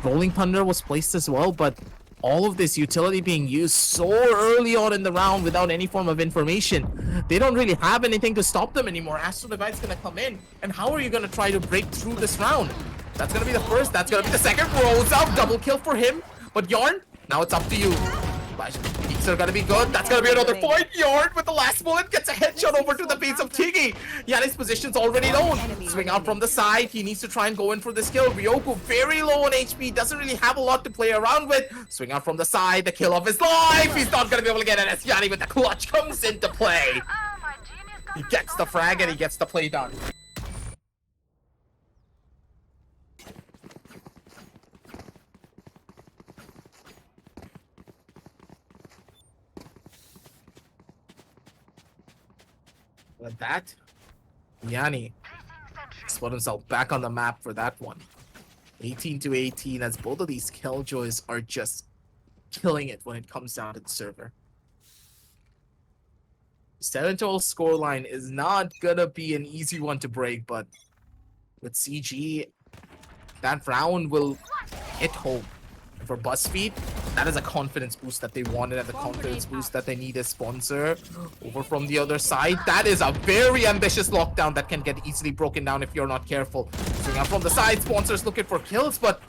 Rolling Thunder was placed as well, but all of this utility being used so early on in the round without any form of information. They don't really have anything to stop them anymore. Astro Divide's gonna come in, and how are you gonna try to break through this round? That's gonna be the first, that's gonna be the second. Rolls out, double kill for him. But Yarn, now it's up to you. Peaks are gonna be good. That's gonna be another fight. Yarn with the last bullet gets a headshot over to the face of Tiggy. Yanni's position's already known. Swing out from the side. He needs to try and go in for this kill. Ryoku very low on HP. Doesn't really have a lot to play around with. Swing out from the side. The kill of his life. He's not gonna be able to get it as Yanni with the clutch comes into play. He gets the frag and he gets the play done. With that, Yanni has put himself back on the map for that one. 18 to 18, as both of these Killjoys are just killing it when it comes down to the server. 7-12 scoreline is not gonna be an easy one to break, but with CG, that round will hit home. And for Buzzfeed, that is a confidence boost that they wanted, and the confidence boost that they need is Sponsor. Over from the other side, that is a very ambitious lockdown that can get easily broken down if you're not careful. Swing out from the side, Sponsor's looking for kills, but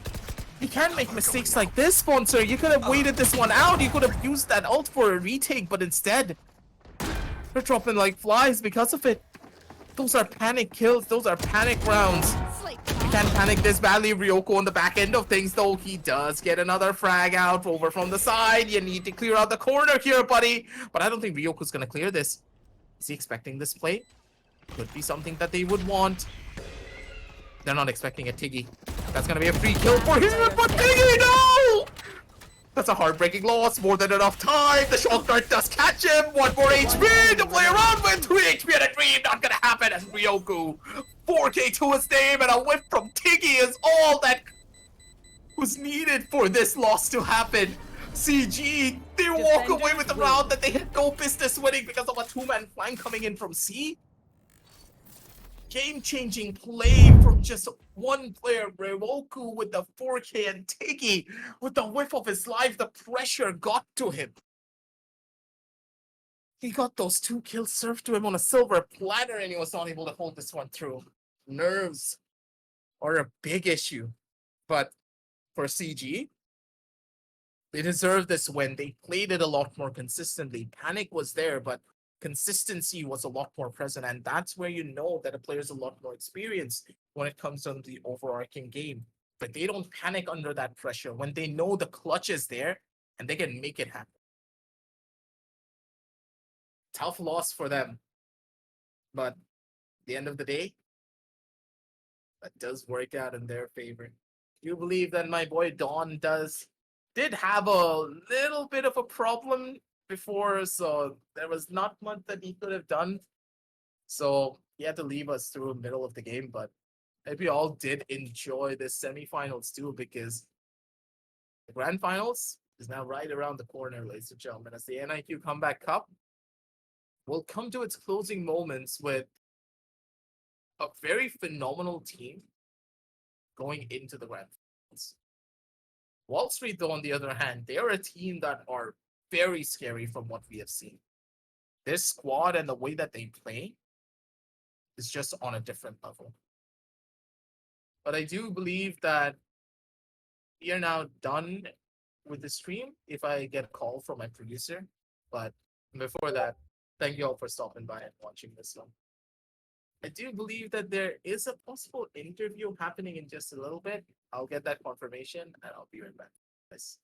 you can't make mistakes like this, Sponsor. You could have waited this one out. You could have used that ult for a retake, but instead, they're dropping like flies because of it. Those are panic kills. Those are panic rounds. You can't panic this badly. Ryoku on the back end of things, though. He does get another frag out over from the side. You need to clear out the corner here, buddy. But I don't think Ryoku's going to clear this. Is he expecting this play? Could be something that they would want. They're not expecting a Tiggy. That's going to be a free kill for him, but Tiggy, no! That's a heartbreaking loss. More than enough time. The shock dart does catch him. 1 more HP to play around with. 2 HP and a dream. Not gonna happen as Ryoku. 4K to his name, and a whip from Tiggy is all that was needed for this loss to happen. CG, they walk away with the round that they had no business winning because of a 2-man flank coming in from C. Game-changing play from just one player, Ryoku with the 4K, and Tiggy with the whiff of his life. The pressure got to him. He got those 2 kills served to him on a silver platter, and he was not able to hold this one through. Nerves are a big issue, but for CG, they deserve this win. They played it a lot more consistently. Panic was there, but consistency was a lot more present, and that's where you know that a player's a lot more experienced when it comes to the overarching game. But they don't panic under that pressure when they know the clutch is there and they can make it happen. tough loss for them. But at the end of the day, that does work out in their favor. You believe that my boy Don did have a little bit of a problem before, so there was not much that he could have done. So he had to leave us through the middle of the game, but we all did enjoy the semifinals too, because the grand finals is now right around the corner, ladies and gentlemen, as the NiQ Comeback Cup will come to its closing moments with a very phenomenal team going into the grand finals. Wall Street, though, on the other hand, they're a team that are very scary from what we have seen. This squad and the way that they play is just on a different level. But I do believe that we are now done with the stream if I get a call from my producer. But before that, thank you all for stopping by and watching this one. I do believe that there is a possible interview happening in just a little bit. I'll get that confirmation and I'll be right back. Guys.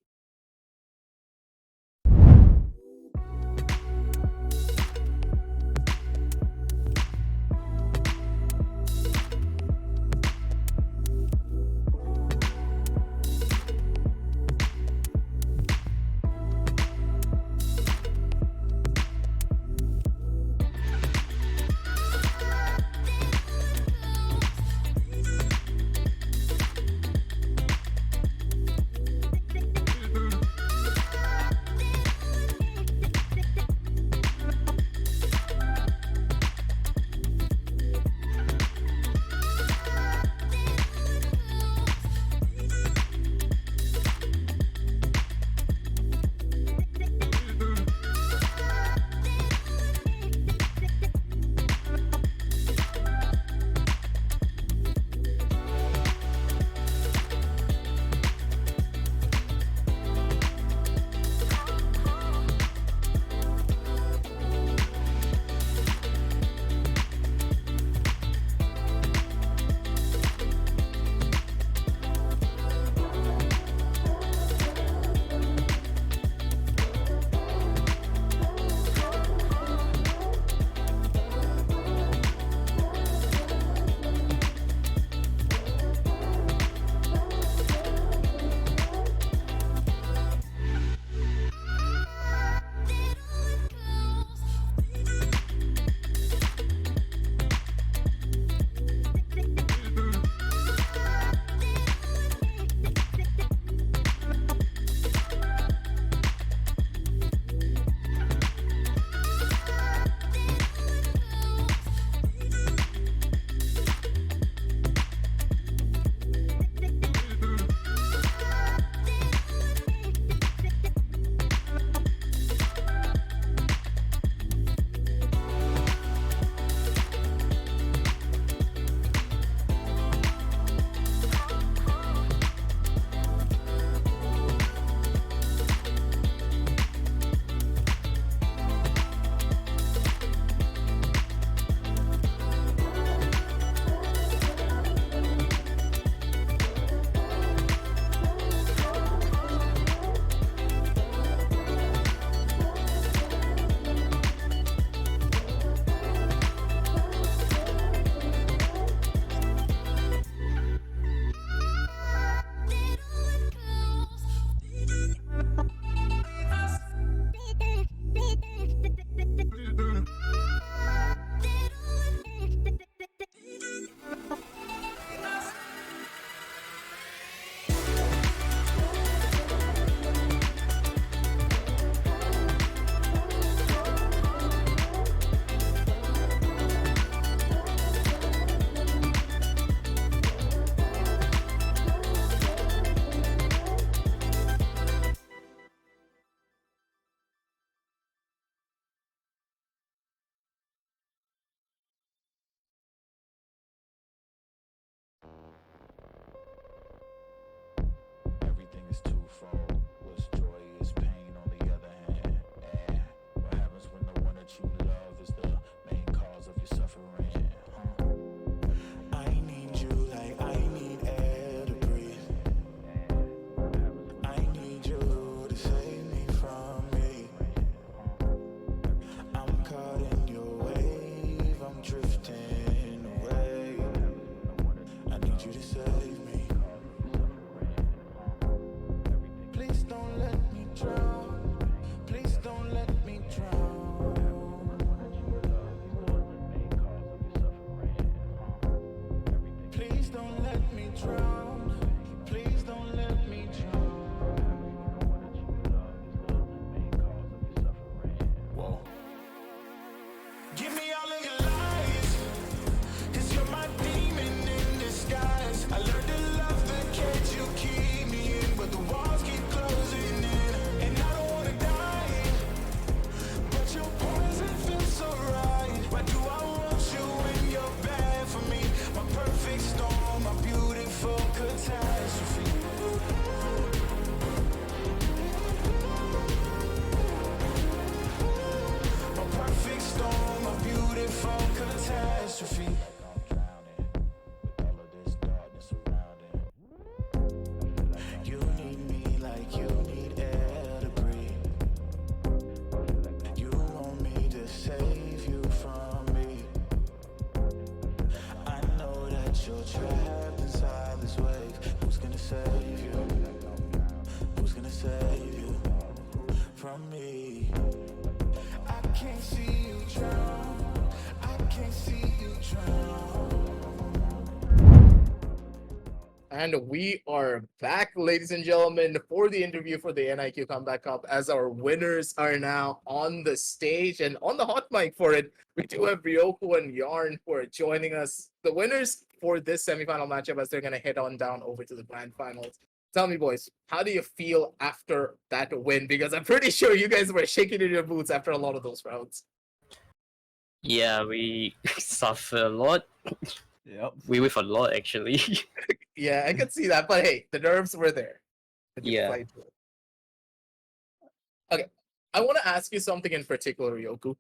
I can't see you drown. I can't see you drown. And we are back, ladies and gentlemen, for the interview for the NIQ Comeback Cup, as our winners are now on the stage and on the hot mic for it. We do have Ryoko and Yarn who are joining us. The winners for this semifinal matchup as they're going to head on down over to the grand finals. Tell me, boys, how do you feel after that win? Because I'm pretty sure you guys were shaking in your boots after a lot of those rounds. Yeah, we suffer a lot. Yep. We with a lot actually. Yeah, I could see that. But hey, the nerves were there. And you Yeah. fight through it. Okay, I want to ask you something in particular, Ryoku.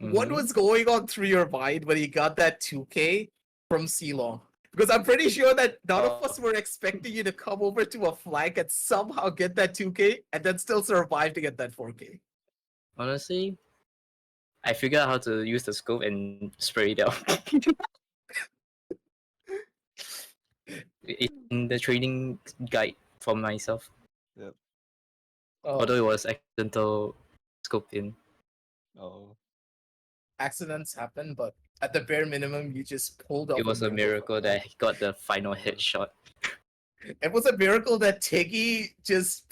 What Mhm. was going on through your mind when you got that 2K from Ceylon? Because I'm pretty sure that none of us were expecting you to come over to a flank and somehow get that 2K and then still survive to get that 4K. Honestly, I figured out how to use the scope and spray it out. In the training guide for myself. Yep. Although it Oh, was accidental scope in. Oh. accidents happen, but at the bare minimum, you just pulled off It was a from miracle that that. I got the final Yeah. headshot. It was a miracle that Tiggy just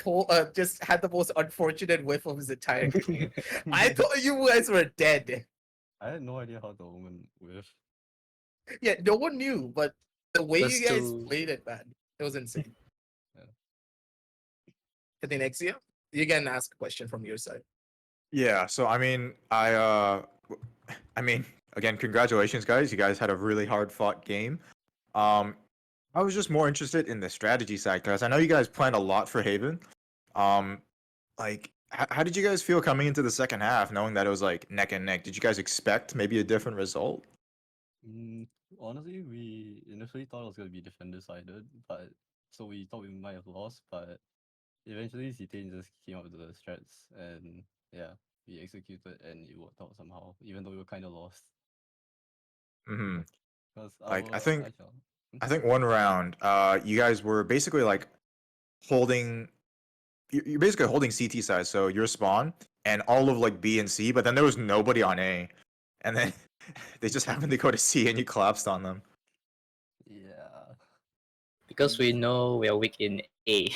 had the most unfortunate whiff of his entire career. I thought you guys were dead. I had no idea how the woman with. Yeah, no one knew, but the way Was you guys to- played it, man, it was insane. Yeah. I think next year you can ask a question from your side. Yeah, so I mean, I mean, again, congratulations, guys. You guys had a really hard fought game. I was just more interested in the strategy side because I know you guys planned a lot for Haven. Like, how did you guys feel coming into the second half, knowing that it was like neck and neck? Did you guys expect maybe a different result? Honestly, we initially thought it was gonna be defender sided, but so we thought we might have lost, but eventually Zitain just came up with the strats and yeah, we executed and it worked out somehow, even though we were kind of lost. Hmm. Because Like, our I think one round, you guys were basically like holding. You're basically holding CT side, so your spawn and all of like B and C, but then there was nobody on A, and then they just happened to go to C, and you collapsed on them. yeah, because we know we are weak in A.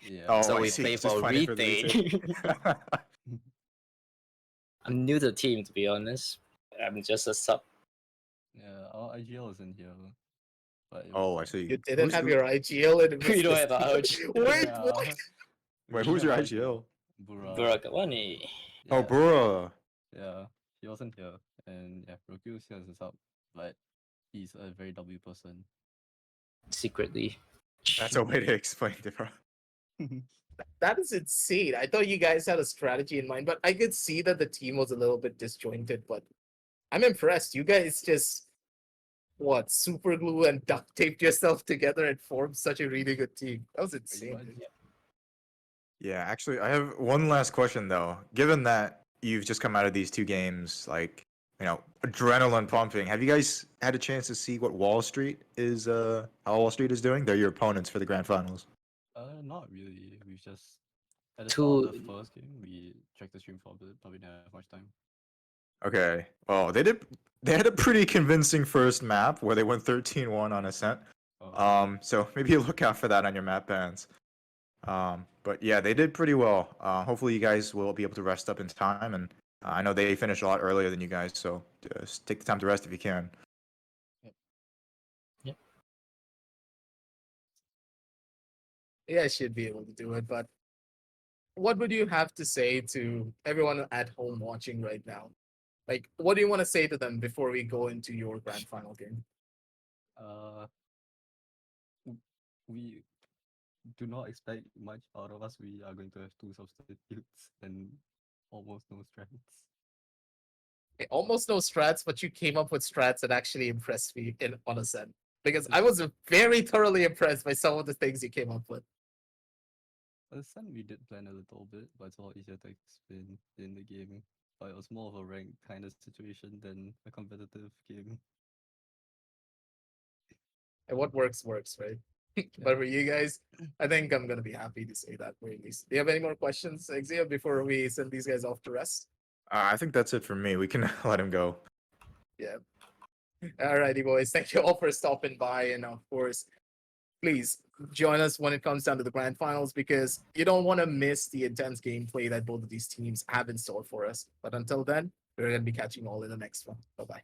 yeah. Oh, So I we see. play Just for playing for the retake. I'm new to the team, to be honest. I'm just a sub. Yeah, our IGL is in here, but Oh, I see. You didn't have who- your IGL and We don't have a ouch. Wait, Yeah. what? Wait, We who's your have IGL? Bura. Burakawani. Oh, Yeah, Bura. yeah, he wasn't here, and yeah, Roku was here as a sub, but he's a very W person. Secretly. That's a way to explain it, bro. That is insane. I thought you guys had a strategy in mind, but I could see that the team was a little bit disjointed. But I'm impressed. You guys just super glue and duct taped yourself together and formed such a really good team. That was insane. much. dude. Yeah, actually, I have one last question though. Given that you've just come out of these two games, like, adrenaline pumping, have you guys had a chance to see what Wall Street is how Wall Street is doing? They're your opponents for the grand finals. Not really. We've just at the start of the Two. first game, we checked the stream for a bit, but we didn't have much time. Okay. Well, they had a pretty convincing first map where they went 13-1 on Ascent. So maybe look out for that on your map bans. But yeah, they did pretty well. Hopefully you guys will be able to rest up in time, and I know they finished a lot earlier than you guys, so just take the time to rest if you can. Yeah, I should be able to do it. But what would you have to say to everyone at home watching right now? Like, what do you want to say to them before we go into your grand final game? Uh, we do not expect much out of us. We are going to have two substitutes and almost no strengths. Almost no strats, but you came up with strats that actually impressed me on Ascent. Because I was very thoroughly impressed by some of the things you came up with. Ascent we did plan a little bit, but it's a lot easier to explain in the game. But it was more of a ranked kind of situation than a competitive game. And what works, right? But for you guys, I think I'm gonna be happy to say that for at least. Do you have any more questions, Exia, before we send these guys off to rest? I think that's it for me. We can let him go. Yeah. Alrighty, boys. Thank you all for stopping by, and of course, please join us when it comes down to the grand finals because you don't want to miss the intense gameplay that both of these teams have in store for us. But until then, we're gonna be catching you all in the next one. Bye bye.